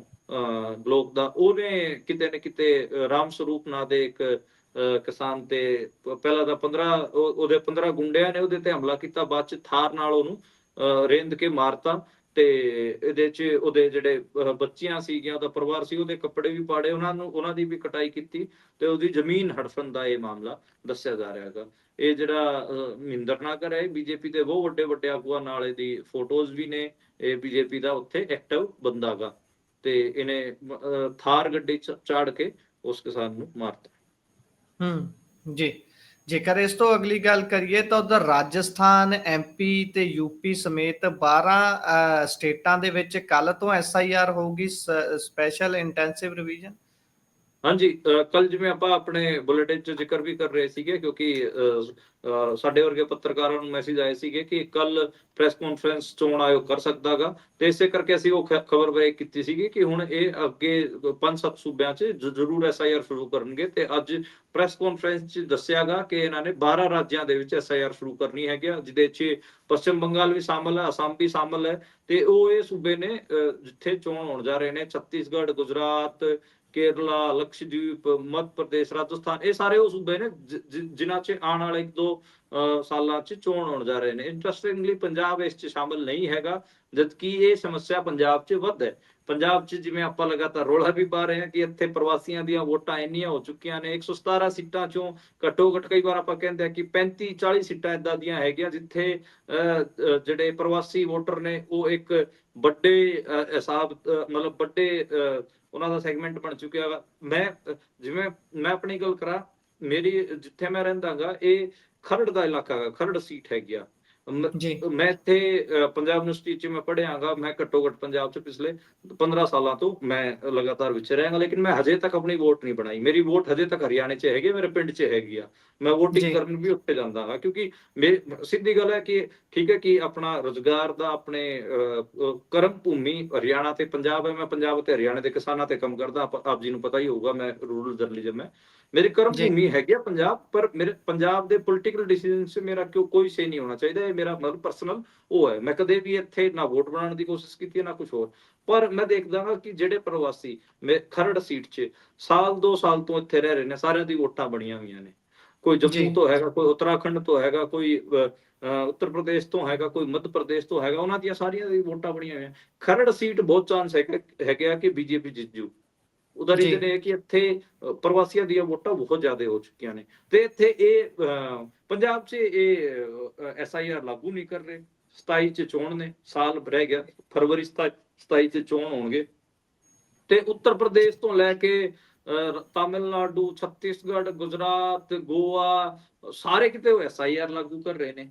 ਬਲੋਕ ਦਾ, ਉਹਨੇ ਕਿਤੇ ਨਾ ਕਿਤੇ ਰਾਮ ਸਰੂਪ ਨਾਂ ਦੇ ਇੱਕ ਕਿਸਾਨ ਤੇ ਪਹਿਲਾਂ ਤਾਂ 15 ਗੁੰਡਿਆਂ ਨੇ ਉਹਦੇ ਤੇ ਹਮਲਾ ਕੀਤਾ, ਬਾਅਦ ਚ ਥਾਰ ਨਾਲ ਉਹਨੂੰ ਰੇਂਦ ਕੇ ਮਾਰਤਾ। ਤੇ ਇਹਦੇ ਚ ਉਹਦੇ ਜਿਹੜੇ ਬੱਚੀਆਂ ਸੀਗੀਆਂ, ਉਹਦਾ ਪਰਿਵਾਰ ਸੀ, ਉਹਦੇ ਕੱਪੜੇ ਵੀ ਪਾੜੇ, ਉਹਨਾਂ ਦੀ ਵੀ ਕਟਾਈ ਕੀਤੀ ਤੇ ਉਹਦੀ ਜ਼ਮੀਨ ਹੜਫਣ ਦਾ ਇਹ ਮਾਮਲਾ ਦੱਸਿਆ ਜਾ ਰਿਹਾ ਹੈਗਾ। ਇਹ ਜਿਹੜਾ ਮਹਿੰਦਰ ਨਾਗਰ ਹੈ, ਬੀਜੇਪੀ ਦੇ ਬਹੁਤ ਵੱਡੇ ਵੱਡੇ ਆਗੂਆਂ ਨਾਲ ਇਹਦੀ ਫੋਟੋਜ਼ ਵੀ ਨੇ। ਇਹ ਬੀਜੇਪੀ ਦਾ ਉੱਥੇ ਐਕਟਿਵ ਬੰਦਾ ਗਾ, ਤੇ ਇਹਨੇ ਥਾਰ ਗੱਡੀ ਚਾੜ ਕੇ ਉਸ ਕਿਸਾਨ ਨੂੰ ਮਾਰਤਾ। ਜੀ, ਜੇਕਰ ਇਸ ਤੋਂ ਅਗਲੀ ਗੱਲ ਕਰੀਏ ਤਾਂ ਉਧਰ ਰਾਜਸਥਾਨ, ਐਮਪੀ ਤੇ ਯੂਪੀ ਸਮੇਤ 12 ਸਟੇਟਾਂ ਦੇ ਵਿੱਚ ਕੱਲ ਤੋਂ SIR ਹੋਊਗੀ, ਸਪੈਸ਼ਲ ਇੰਟੈਂਸਿਵ ਰਿਵੀਜ਼ਨ। ਹਾਂਜੀ, ਕੱਲ ਜਿਵੇਂ ਆਪਾਂ ਆਪਣੇ ਬੁਲੇਟਿਨ ਚ ਜ਼ਿਕਰ ਵੀ ਕਰ ਰਹੇ ਸੀਗੇ, ਕਿਉਂਕਿ ਸਾਡੇ ਵਰਗੇ ਪੱਤਰਕਾਰਾਂ ਨੂੰ ਮੈਸੇਜ ਆਏ ਸੀਗੇ ਕਿ ਕੱਲ ਪ੍ਰੈਸ ਕਾਨਫਰੰਸ ਚੋਣ ਆਯੋਗ ਕਰ ਸਕਦਾ ਗਾ, ਤੇ ਇਸੇ ਕਰਕੇ ਅਸੀਂ ਉਹ ਖਬਰ ਬ੍ਰੇਕ ਕੀਤੀ ਸੀਗੀ ਕਿ ਹੁਣ ਇਹ ਅੱਗੇ 5-7 ਸੂਬਿਆਂ ਚ ਜ਼ਰੂਰ SIR ਸ਼ੁਰੂ ਕਰਨਗੇ। ਤੇ ਅੱਜ ਪ੍ਰੈਸ ਕਾਨਫਰੰਸ ਚ ਦੱਸਿਆਗਾ ਕਿ ਇਹਨਾਂ ਨੇ 12 ਰਾਜਾਂ ਦੇ ਵਿੱਚ SIR ਸ਼ੁਰੂ ਕਰਨੀ ਹੈਗੀ, ਜਿਹਦੇ ਚ ਪੱਛਮ ਬੰਗਾਲ ਵੀ ਸ਼ਾਮਲ ਹੈ, ਅਸਾਮ ਵੀ ਸ਼ਾਮਲ ਹੈ। ਤੇ ਉਹ ਇਹ ਸੂਬੇ ਨੇ ਜਿੱਥੇ ਚੋਣ ਹੋਣ ਜਾ ਰਹੇ ਨੇ, ਛੱਤੀਸਗੜ੍ਹ, ਗੁਜਰਾਤ, ਕੇਰਲਾ, ਲਕਸ਼ਦੀਪ, ਮੱਧ ਪ੍ਰਦੇਸ਼, ਰਾਜਸਥਾਨ, ਇਹ ਸਾਰੇ ਉਹ ਸੂਬੇ ਨੇ ਜਿਨ੍ਹਾਂ ਚ ਆਉਣ ਵਾਲੇ 1-2 ਸਾਲਾਂ ਚ ਚੋਣ ਹੋਣ ਜਾ ਰਹੇ ਨੇ। ਇੰਟਰਸਟਿੰਗਲੀ ਪੰਜਾਬ ਇਸ ਚ ਸ਼ਾਮਲ ਨਹੀਂ ਹੈਗਾ, ਜਦਕਿ ਇਹ ਸਮੱਸਿਆ ਪੰਜਾਬ ਚ ਵੱਧ ਹੈ। ਪੰਜਾਬ ਚ ਜਿਵੇਂ ਆਪਾਂ ਲਗਾਤਾਰ ਰੌਲਾ ਵੀ ਪਾ ਰਹੇ ਹਾਂ ਕਿ ਇੱਥੇ ਪ੍ਰਵਾਸੀਆਂ ਦੀਆਂ ਵੋਟਾਂ ਇੰਨੀਆਂ ਹੋ ਚੁੱਕੀਆਂ ਨੇ, 117 ਸੀਟਾਂ ਚੋਂ ਘੱਟੋ ਘੱਟ, ਕਈ ਵਾਰ ਆਪਾਂ ਕਹਿੰਦੇ ਆ ਕਿ 35-40 ਸੀਟਾਂ ਏਦਾਂ ਦੀਆਂ ਹੈਗੀਆਂ ਜਿੱਥੇ ਜਿਹੜੇ ਪ੍ਰਵਾਸੀ ਵੋਟਰ ਨੇ ਉਹ ਇੱਕ ਵੱਡੇ ਹਿਸਾਬ ਮਤਲਬ ਵੱਡੇ ਉਹਨਾਂ ਦਾ ਸੈਗਮੈਂਟ ਬਣ ਚੁੱਕਿਆ ਵਾ। ਜਿਵੇਂ ਮੈਂ ਆਪਣੀ ਗੱਲ ਕਰਾਂ, ਮੇਰੀ ਜਿੱਥੇ ਮੈਂ ਰਹਿੰਦਾ ਗਾ ਇਹ ਖਰੜ ਦਾ ਇਲਾਕਾ ਗਾ, ਖਰੜ ਸੀਟ ਹੈਗੀ ਆ। ਮੈਂ ਇੱਥੇ ਪੰਜਾਬ ਯੂਨੀਵਰਸਿਟੀ ਚ ਮੈਂ ਪੜ੍ਹਿਆਗਾ, ਮੈਂ ਘੱਟੋ ਘੱਟ ਪੰਜਾਬ ਚ ਪਿਛਲੇ 15 ਸਾਲਾਂ ਤੋਂ ਮੈਂ ਲਗਾਤਾਰ ਵਿਚਰਿਆਗਾ, ਲੇਕਿਨ ਮੈਂ ਹਜੇ ਤੱਕ ਆਪਣੀ ਵੋਟ ਨਹੀਂ ਬਣਾਈ। ਮੇਰੀ ਵੋਟ ਹਜੇ ਤੱਕ ਹਰਿਆਣੇ ਚ ਹੈਗੀ, ਮੇਰੇ ਪਿੰਡ ਚ ਹੈਗੀ ਆ। ਮੈਂ ਵੋਟਿੰਗ ਕਰਨ ਵੀ ਉੱਥੇ ਜਾਂਦਾ ਹਾਂ, ਕਿਉਂਕਿ ਸਿੱਧੀ ਗੱਲ ਹੈ ਕਿ ਠੀਕ ਹੈ ਕਿ ਆਪਣਾ ਰੁਜ਼ਗਾਰ ਦਾ ਆਪਣੇ ਕਰਮ ਭੂਮੀ ਹਰਿਆਣਾ ਤੇ ਪੰਜਾਬ ਹੈ। ਮੈਂ ਪੰਜਾਬ ਤੇ ਹਰਿਆਣੇ ਦੇ ਕਿਸਾਨਾਂ ਤੇ ਕੰਮ ਕਰਦਾ, ਆਪ ਜੀ ਨੂੰ ਪਤਾ ਹੀ ਹੋਊਗਾ, ਮੈਂ ਰੂਰਲ ਜਰਨਲਿਜ਼ਮ ਹੈ, ਮੇਰੀ ਕਰਮ ਭੂਮੀ ਹੈਗੀ ਆ ਪੰਜਾਬ। ਪਰ ਮੇਰੇ ਪੰਜਾਬ ਦੇ ਪੋਲੀਟੀਕਲ ਡਿਸੀਜਨ ਚ ਮੇਰਾ ਕੋਈ ਸੇ ਨਹੀਂ ਹੋਣਾ ਚਾਹੀਦਾ, ਇਹ ਮੇਰਾ ਮਤਲਬ ਪਰਸਨਲ ਉਹ ਹੈ। ਮੈਂ ਕਦੇ ਵੀ ਇੱਥੇ ਨਾ ਵੋਟ ਬਣਾਉਣ ਦੀ ਕੋਸ਼ਿਸ਼ ਕੀਤੀ ਹੈ, ਨਾ ਕੁਝ ਹੋਰ। ਪਰ ਮੈਂ ਦੇਖਦਾ ਹਾਂ ਕਿ ਜਿਹੜੇ ਪ੍ਰਵਾਸੀ ਖਰੜ ਸੀਟ 'ਚ ਸਾਲ 2 ਸਾਲ ਤੋਂ ਇੱਥੇ ਰਹਿ ਰਹੇ ਨੇ, ਸਾਰਿਆਂ ਦੀ ਵੋਟਾਂ ਬਣੀਆਂ ਹੋਈਆਂ ਨੇ। ਕੋਈ ਜੰਮੂ ਤੋਂ ਹੈਗਾ, ਕੋਈ ਉੱਤਰਾਖੰਡ ਤੋਂ ਹੈਗਾ, ਕੋਈ ਉੱਤਰ ਪ੍ਰਦੇਸ਼ ਤੋਂ ਹੈਗਾ, ਕੋਈ ਮੱਧ ਪ੍ਰਦੇਸ਼ ਤੋਂ ਹੈਗਾ, ਉਹਨਾਂ ਦੀਆਂ ਸਾਰੀਆਂ ਦੀ ਵੋਟਾਂ ਬਣੀਆਂ ਹੋਈਆਂ। ਖਰੜ ਸੀਟ ਬਹੁਤ ਚਾਂਸ ਹੈਗੇ ਆ ਕਿ ਬੀਜੇਪੀ ਜਿੱਤ ਜੂ। ਉਹਦਾ ਰੀਜ਼ਨ ਇਹ ਹੈ ਕਿ ਇੱਥੇ ਪ੍ਰਵਾਸੀਆਂ ਦੀਆਂ ਵੋਟਾਂ ਬਹੁਤ ਜ਼ਿਆਦਾ ਹੋ ਚੁੱਕੀਆਂ ਨੇ, ਤੇ ਇੱਥੇ ਇਹ ਪੰਜਾਬ 'ਚ ਇਹ SIR ਲਾਗੂ ਨਹੀਂ ਕਰ ਰਹੇ। 27 ਚ ਚੋਣ ਨੇ, ਸਾਲ ਰਹਿ ਗਿਆ, ਫਰਵਰੀ 27 ਚ ਚੋਣ ਹੋਣਗੇ। ਤੇ ਉੱਤਰ ਪ੍ਰਦੇਸ਼ ਤੋਂ ਲੈ ਕੇ ਤਾਮਿਲਨਾਡੂ, ਛੱਤੀਸਗੜ੍ਹ, ਗੁਜਰਾਤ, ਗੋਆ, ਸਾਰੇ ਕਿਤੇ ਉਹ SIR ਲਾਗੂ ਕਰ ਰਹੇ ਨੇ।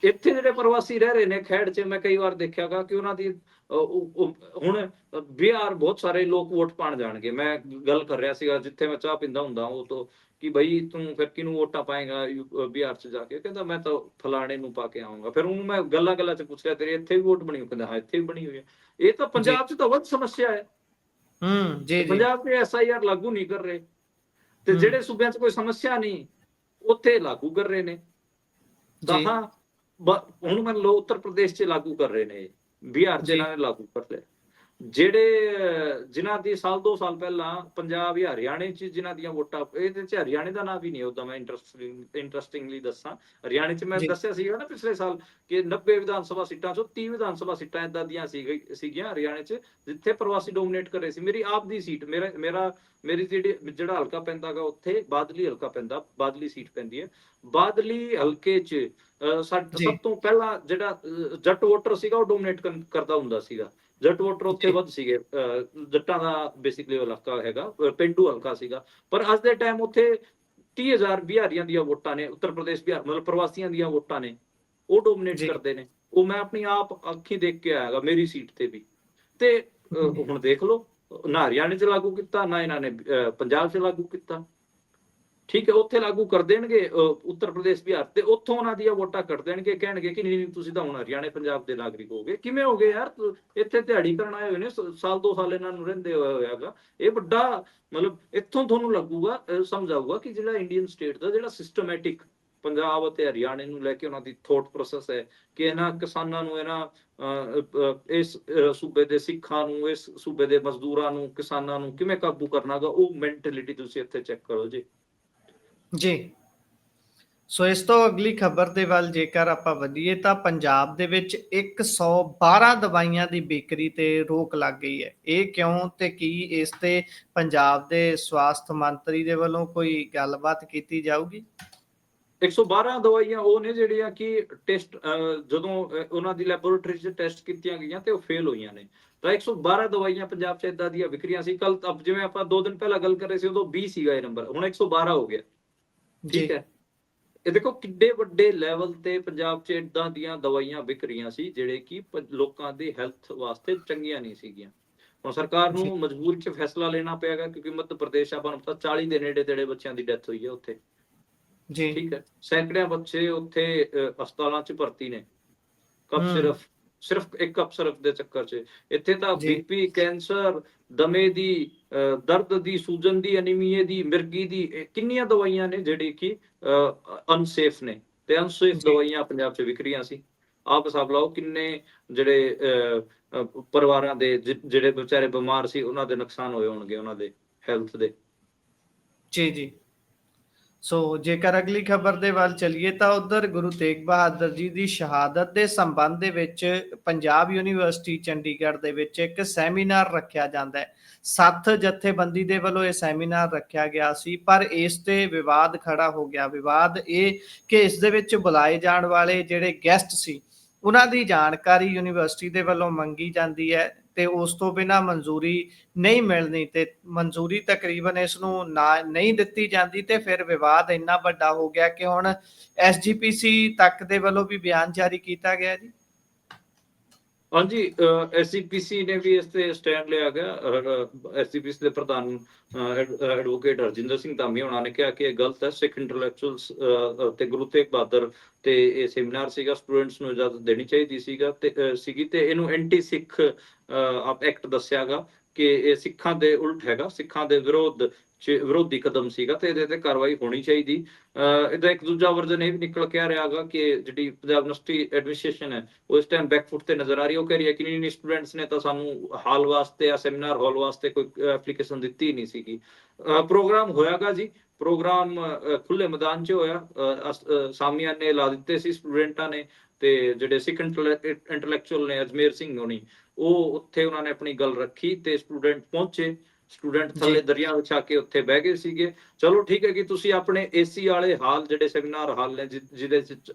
ਇੱਥੇ ਜਿਹੜੇ ਪ੍ਰਵਾਸੀ ਰਹਿ ਰਹੇ ਨੇ ਖੈੜ 'ਚ, ਮੈਂ ਕਈ ਵਾਰ ਦੇਖਿਆਗਾ ਕਿ ਉਹਨਾਂ ਦੀ ਹੁਣ ਬਿਹਾਰ ਬਹੁਤ ਸਾਰੇ ਲੋਕ ਵੋਟ ਪਾਣ ਜਾਣਗੇ। ਮੈਂ ਗੱਲ ਕਰ ਰਿਹਾ ਸੀਗਾ ਜਿੱਥੇ ਮੈਂ ਚਾਹ ਪੀਂਦਾ ਹੁੰਦਾ ਉਹ ਤੋਂ ਕਿ ਬਈ ਤੂੰ ਫਿਰ ਕਿਹਨੂੰ ਵੋਟਾਂ ਪਾਏਗਾ ਬਿਹਾਰ 'ਚ ਜਾ ਕੇ? ਕਹਿੰਦਾ ਮੈਂ ਤਾਂ ਫਲਾਣੇ ਨੂੰ ਪਾ ਕੇ ਆਊਂਗਾ। ਫਿਰ ਉਹਨੂੰ ਮੈਂ ਗੱਲਾਂ 'ਚ ਪੁੱਛਿਆ ਤੇਰੇ ਇੱਥੇ ਵੀ ਵੋਟ ਬਣੀ? ਕਹਿੰਦਾ ਹਾਂ ਇੱਥੇ ਵੀ ਬਣੀ ਹੋਈ ਹੈ। ਇਹ ਤਾਂ ਪੰਜਾਬ 'ਚ ਤਾਂ ਵੱਧ ਸਮੱਸਿਆ ਹੈ। ਪੰਜਾਬ 'ਚ SIR ਲਾਗੂ ਨਹੀਂ ਕਰ ਰਹੇ, ਤੇ ਜਿਹੜੇ ਸੂਬਿਆਂ 'ਚ ਕੋਈ ਸਮੱਸਿਆ ਨਹੀਂ ਉੱਥੇ ਲਾਗੂ ਕਰ ਰਹੇ ਨੇ। ਤਾਂ ਹਾਂ ਹੁਣ ਮੰਨ ਲਓ ਉੱਤਰ ਪ੍ਰਦੇਸ਼ 'ਚ ਲਾਗੂ ਕਰ ਰਹੇ ਨੇ, ਬਿਹਾਰ 'ਚ ਇਹਨਾਂ ਨੇ ਲਾਗੂ ਕਰ ਲਿਆ। ਜਿਹੜੇ ਜਿਨ੍ਹਾਂ ਦੀ ਸਾਲ 2 ਸਾਲ ਪਹਿਲਾਂ ਪੰਜਾਬ ਜਾਂ ਹਰਿਆਣੇ 'ਚ ਜਿਨ੍ਹਾਂ ਦੀਆਂ ਵੋਟਾਂ, ਇਹਦੇ 'ਚ ਹਰਿਆਣੇ ਦਾ ਨਾਂ ਵੀ ਨਹੀਂ ਉਹਦਾ, ਮੈਂ ਇੰਟਰਸਟਿੰਗਲੀ ਦੱਸਾਂ। ਹਰਿਆਣੇ 'ਚ ਮੈਂ ਦੱਸਿਆ ਸੀਗਾ ਨਾ ਪਿਛਲੇ ਸਾਲ ਕਿ 90 ਵਿਧਾਨ ਸਭਾ ਸੀਟਾਂ 'ਚੋਂ 30 ਵਿਧਾਨ ਸਭਾ ਸੀਟਾਂ ਏਦਾਂ ਦੀਆਂ ਸੀਗੀਆਂ ਹਰਿਆਣੇ 'ਚ ਜਿੱਥੇ ਪ੍ਰਵਾਸੀ ਡੋਮੀਨੇਟ ਕਰ ਰਹੇ ਸੀ। ਮੇਰੀ ਆਪ ਦੀ ਸੀਟ, ਮੇਰੀ ਜਿਹੜਾ ਹਲਕਾ ਪੈਂਦਾ ਗਾ ਉੱਥੇ ਬਾਦਲੀ ਹਲਕਾ ਪੈਂਦਾ, ਬਾਦਲੀ ਸੀਟ ਪੈਂਦੀ ਹੈ। ਬਾਦਲੀ ਹਲਕੇ 'ਚ ਸਭ ਤੋਂ ਪਹਿਲਾਂ ਜਿਹੜਾ ਜੱਟ ਵੋਟਰ ਸੀਗਾ ਉਹ ਡੋਮੀਨੇਟ ਕਰਦਾ ਹੁੰਦਾ ਸੀਗਾ। ਜੱਟ ਵੋਟਰ ਉੱਥੇ ਵੱਧ ਸੀਗੇ, ਜੱਟਾਂ ਦਾ ਬੇਸਿਕਲੀ ਇਲਾਕਾ ਹੈਗਾ, ਪਿੰਡੂ ਹਲਕਾ ਸੀਗਾ। ਪਰ ਅੱਜ ਦੇ ਟਾਈਮ ਉੱਥੇ 30,000 ਬਿਹਾਰੀਆਂ ਦੀਆਂ ਵੋਟਾਂ ਨੇ, ਉੱਤਰ ਪ੍ਰਦੇਸ਼ ਬਿਹਾਰ ਮਤਲਬ ਪ੍ਰਵਾਸੀਆਂ ਦੀਆਂ ਵੋਟਾਂ ਨੇ, ਉਹ ਡੋਮੀਨੇਟ ਕਰਦੇ ਨੇ। ਉਹ ਮੈਂ ਆਪਣੀ ਆਪ ਅੱਖੀਂ ਦੇਖ ਕੇ ਆਇਆਗਾ ਮੇਰੀ ਸੀਟ ਤੇ ਵੀ। ਤੇ ਹੁਣ ਦੇਖ ਲਓ, ਨਾ ਹਰਿਆਣੇ 'ਚ ਲਾਗੂ ਕੀਤਾ, ਨਾ ਇਹਨਾਂ ਨੇ ਪੰਜਾਬ 'ਚ ਲਾਗੂ ਕੀਤਾ। ਠੀਕ ਹੈ, ਉੱਥੇ ਲਾਗੂ ਕਰ ਦੇਣਗੇ ਉੱਤਰ ਪ੍ਰਦੇਸ਼ ਬਿਹਾਰ ਤੇ, ਉੱਥੋਂ ਉਹਨਾਂ ਦੀਆਂ ਵੋਟਾਂ ਕੱਟ ਦੇਣਗੇ, ਕਹਿਣਗੇ ਕਿ ਨਹੀਂ ਤੁਸੀਂ ਤਾਂ ਹੁਣ ਹਰਿਆਣੇ ਪੰਜਾਬ ਦੇ ਨਾਗਰਿਕ ਹੋ ਗਏ। ਕਿਵੇਂ ਹੋ ਗਏ ਯਾਰ? ਇੱਥੇ ਦਿਹਾੜੀ ਕਰਨ ਆਏ ਹੋਏ ਨੇ, ਸਾਲ 2 ਸਾਲ ਇਹਨਾਂ ਨੂੰ ਰਹਿੰਦੇ ਹੋਇਆਗਾ। ਇਹ ਵੱਡਾ ਮਤਲਬ ਇੱਥੋਂ ਤੁਹਾਨੂੰ ਲੱਗੂਗਾ, ਸਮਝ ਆਊਗਾ ਕਿ ਜਿਹੜਾ ਇੰਡੀਅਨ ਸਟੇਟ ਦਾ ਜਿਹੜਾ ਸਿਸਟਮੈਟਿਕ ਪੰਜਾਬ ਅਤੇ ਹਰਿਆਣੇ ਨੂੰ ਲੈ ਕੇ ਉਹਨਾਂ ਦੀ ਥੋਟ ਪ੍ਰੋਸੈਸ ਹੈ ਕਿ ਇਹਨਾਂ ਕਿਸਾਨਾਂ ਨੂੰ, ਇਸ ਸੂਬੇ ਦੇ ਸਿੱਖਾਂ ਨੂੰ, ਇਸ ਸੂਬੇ ਦੇ ਮਜ਼ਦੂਰਾਂ ਨੂੰ, ਕਿਸਾਨਾਂ ਨੂੰ ਕਿਵੇਂ ਕਾਬੂ ਕਰਨਾਗਾ, ਉਹ ਮੈਂਟੈਲਿਟੀ ਤੁਸੀਂ ਇੱਥੇ ਚੈੱਕ ਕਰੋ ਜੀ। ਜੀ। ਸੋ ਇਸ ਤੋਂ ਅਗਲੀ ਖਬਰ ਦੇ ਵੱਲ ਜੇਕਰ ਆਪਾਂ ਵਧੀਏ ਤਾਂ ਪੰਜਾਬ ਦੇ ਵਿੱਚ 112 ਦਵਾਈਆਂ ਦੀ ਵਿਕਰੀ ਤੇ ਰੋਕ ਲੱਗ ਗਈ ਹੈ। ਇਹ ਕਿਉਂ ਤੇ ਕੀ ਇਸ ਤੇ ਪੰਜਾਬ ਦੇ ਸਵਾਸਥ ਮੰਤਰੀ ਦੇ ਵੱਲੋਂ ਕੋਈ ਗੱਲਬਾਤ ਕੀਤੀ ਜਾਊਗੀ? 112 ਦਵਾਈਆਂ ਉਹ ਨੇ ਜਿਹੜੀਆਂ ਕਿ ਟੈਸਟ ਜਦੋਂ ਉਹਨਾਂ ਦੀ ਲੈਬੋਰੇਟਰੀ 'ਚ ਟੈਸਟ ਕੀਤੀਆਂ ਗਈਆਂ ਤੇ ਉਹ ਫੇਲ ਹੋਈਆਂ ਨੇ। ਤਾਂ 112 ਦਵਾਈਆਂ ਪੰਜਾਬ 'ਚ ਏਦਾਂ ਦੀਆਂ ਵਿਕਰੀਆਂ ਸੀ। ਕੱਲ ਜਿਵੇਂ ਆਪਾਂ 2 ਦਿਨ ਪਹਿਲਾਂ ਗੱਲ ਕਰ ਰਹੇ ਸੀ, ਉਦੋਂ 20 ਸੀਗਾ ਇਹ ਨੰਬਰ, ਹੁਣ 112 ਹੋ ਗਿਆ। ਠੀਕ ਹੈ, ਇਹ ਦੇਖੋ ਕਿੱਡੇ ਵੱਡੇ ਲੈਵਲ ਤੇ ਪੰਜਾਬ 'ਚ ਏਦਾਂ ਦੀਆਂ ਦਵਾਈਆਂ ਵਿਕ ਰਹੀਆਂ ਸੀ ਜਿਹੜੇ ਕਿ ਲੋਕਾਂ ਦੀ ਹੈਲਥ ਵਾਸਤੇ ਚੰਗੀਆਂ ਨਹੀਂ ਸੀਗੀਆਂ। ਹੁਣ ਸਰਕਾਰ ਨੂੰ ਮਜਬੂਰੀ 'ਚ ਫੈਸਲਾ ਲੈਣਾ ਪਿਆਗਾ, ਕਿਉਂਕਿ ਮੱਧ ਪ੍ਰਦੇਸ਼ ਆਪਾਂ ਨੂੰ ਪਤਾ 40 ਦੇ ਨੇੜੇ ਤੇੜੇ ਬੱਚਿਆਂ ਦੀ ਡੈਥ ਹੋਈ ਹੈ ਉੱਥੇ। ਜੀ। ਠੀਕ ਹੈ, ਸੈਂਕੜਿਆਂ ਬੱਚੇ ਉੱਥੇ ਹਸਪਤਾਲਾਂ 'ਚ ਭਰਤੀ ਨੇ ਸਿਰਫ ਇੱਕ ਕੱਪ ਸਿਰਫ ਦੇ ਚੱਕਰ 'ਚ। ਇੱਥੇ ਤਾਂ ਬੀਪੀ, ਕੈਂਸਰ, ਦਮੇ ਦੀ, ਦਰਦ ਦੀ, ਸੂਜਨ ਦੀ, ਅਨੀਮੀਏ ਦੀ, ਮਿਰਗੀ ਦੀ, ਕਿੰਨੀਆਂ ਦਵਾਈਆਂ ਨੇ ਜਿਹੜੀ ਕਿ ਅਨਸੇਫ ਨੇ, ਤੇ ਅਨਸੇਫ ਦਵਾਈਆਂ ਪੰਜਾਬ 'ਚ ਵਿਕ ਰਹੀਆਂ ਸੀ। ਆਪ ਹਿਸਾਬ ਲਾਓ ਕਿੰਨੇ ਜਿਹੜੇ ਪਰਿਵਾਰਾਂ ਦੇ ਜਿਹੜੇ ਵਿਚਾਰੇ ਬਿਮਾਰ ਸੀ ਉਹਨਾਂ ਦੇ ਨੁਕਸਾਨ ਹੋਏ ਹੋਣਗੇ ਉਹਨਾਂ ਦੇ ਹੈਲਥ ਦੇ। ਜੀ। ਸੋ ਜੇਕਰ ਅਗਲੀ ਖਬਰ ਦੇ ਵੱਲ ਚੱਲੀਏ ਤਾਂ ਉਧਰ ਗੁਰੂ ਤੇਗ ਬਹਾਦਰ ਜੀ ਦੀ ਸ਼ਹਾਦਤ ਦੇ ਸੰਬੰਧ ਦੇ ਵਿੱਚ ਪੰਜਾਬ ਯੂਨੀਵਰਸਿਟੀ ਚੰਡੀਗੜ੍ਹ ਦੇ ਵਿੱਚ ਇੱਕ ਸੈਮੀਨਾਰ ਰੱਖਿਆ ਜਾਂਦਾ ਹੈ। 7 ਜਥੇਬੰਦੀ ਦੇ ਵੱਲੋਂ ਇਹ ਸੈਮੀਨਾਰ ਰੱਖਿਆ ਗਿਆ ਸੀ, ਪਰ ਇਸ ਤੇ ਵਿਵਾਦ ਖੜਾ ਹੋ ਗਿਆ। ਵਿਵਾਦ ਇਹ ਕਿ ਇਸ ਦੇ ਵਿੱਚ ਬੁਲਾਏ ਜਾਣ ਵਾਲੇ ਜਿਹੜੇ ਗੈਸਟ ਸੀ ਉਹਨਾਂ ਦੀ ਜਾਣਕਾਰੀ ਯੂਨੀਵਰਸਿਟੀ ਦੇ ਵੱਲੋਂ ਮੰਗੀ ਜਾਂਦੀ ਹੈ ਤੇ ਉਸ ਤੋਂ ਬਿਨਾਂ ਮਨਜ਼ੂਰੀ ਨਹੀਂ ਮਿਲਣੀ, ਤੇ ਮਨਜ਼ੂਰੀ ਤਕਰੀਬਨ ਇਸ ਨੂੰ ਨਹੀਂ ਦਿੱਤੀ ਜਾਂਦੀ, ਤੇ ਫਿਰ ਵਿਵਾਦ ਇੰਨਾ ਵੱਡਾ ਹੋ ਗਿਆ ਕਿ ਹੁਣ SGPC ਤੱਕ ਦੇ ਵੱਲੋਂ ਵੀ ਬਿਆਨ ਜਾਰੀ ਕੀਤਾ ਗਿਆ ਜੀ। ਹਾਂਜੀ, SGPC ਨੇ ਵੀ ਇਸ ਤੇ ਸਟੈਂਡ ਲਿਆ ਗਿਆ। SGPC ਦੇ ਪ੍ਰਧਾਨ ਐਡਵੋਕੇਟ ਹਰਜਿੰਦਰ ਸਿੰਘ ਧਾਮੀ ਉਹਨਾਂ ਨੇ ਕਿਹਾ ਕਿ ਇਹ ਗਲਤ ਹੈ। ਸਿੱਖ ਇੰਟੈਲੈਕਚੁਅਲਸ ਤੇ ਗੁਰੂ ਤੇਗ ਬਹਾਦਰ ਤੇ ਇਹ ਸੈਮੀਨਾਰ ਸੀਗਾ, ਸਟੂਡੈਂਟਸ ਨੂੰ ਇਜਾਜ਼ਤ ਦੇਣੀ ਚਾਹੀਦੀ ਸੀਗੀ ਤੇ ਇਹਨੂੰ ਐਂਟੀ ਸਿੱਖ ਐਕਟ ਦੱਸਿਆਗਾ ਕਿ ਇਹ ਸਿੱਖਾਂ ਦੇ ਉਲਟ ਹੈਗਾ, ਸਿੱਖਾਂ ਦੇ ਵਿਰੋਧੀ ਕਦਮ ਸੀਗਾ ਤੇ ਇਹਦੇ ਤੇ ਕਾਰਵਾਈ ਹੋਣੀ ਚਾਹੀਦੀ। ਇਹਦਾ ਇੱਕ ਦੂਜਾ ਵਰਜਨ ਇਹ ਵੀ ਨਿਕਲ ਕੇ ਆ ਰਿਹਾਗਾ ਕਿ ਜਿਹੜੀ ਪੰਜਾਬ ਯੂਨੀਵਰਸਿਟੀ ਐਡਮਿਨਿਸਟ੍ਰੇਸ਼ਨ ਹੈ ਉਹ ਇਸ ਟਾਈਮ ਬੈਕਫੁੱਟ ਤੇ ਨਜ਼ਰ ਆ ਰਹੀ ਹੈ। ਉਹ ਕਹਿ ਰਹੀ ਹੈ ਕਿ ਨਹੀਂ ਸਟੂਡੈਂਟਸ ਨੇ ਤਾਂ ਸਾਨੂੰ ਹਾਲ ਵਾਸਤੇ ਜਾਂ ਸੈਮੀਨਾਰ ਹਾਲ ਵਾਸਤੇ ਕੋਈ ਐਪਲੀਕੇਸ਼ਨ ਦਿੱਤੀ ਨਹੀਂ ਸੀਗੀ। ਪ੍ਰੋਗਰਾਮ ਹੋਇਆਗਾ ਜੀ, ਪ੍ਰੋਗਰਾਮ ਖੁੱਲੇ ਮੈਦਾਨ 'ਚ ਹੋਇਆ। ਸਾਮੀਆਂ ਨੇ ਲਾ ਦਿੱਤੇ ਸੀ ਸਟੂਡੈਂਟਾਂ ਨੇ, ਤੇ ਜਿਹੜੇ ਸਿੱਖ ਇੰਟੈਲੈਕਚੁਅਲ ਨੇ ਅਜਮੇਰ ਸਿੰਘ ਹੋਣੀ, ਉਹ ਉੱਥੇ ਉਹਨਾਂ ਨੇ ਆਪਣੀ ਗੱਲ ਰੱਖੀ ਤੇ ਸਟੂਡੈਂਟ ਪਹੁੰਚੇ। ਸਟੂਡੈਂਟ ਥੱਲੇ ਦਰਿਆ ਵਿਛਾ ਕੇ ਉੱਥੇ ਬਹਿ ਗਏ ਸੀਗੇ। ਚਲੋ ਠੀਕ ਹੈ ਕਿ ਤੁਸੀਂ ਆਪਣੇ AC ਵਾਲੇ ਹਾਲ ਜਿਹੜੇ ਸੈਮੀਨਾਰ ਹਾਲ ਨੇ ਜਿਹਦੇ 'ਚ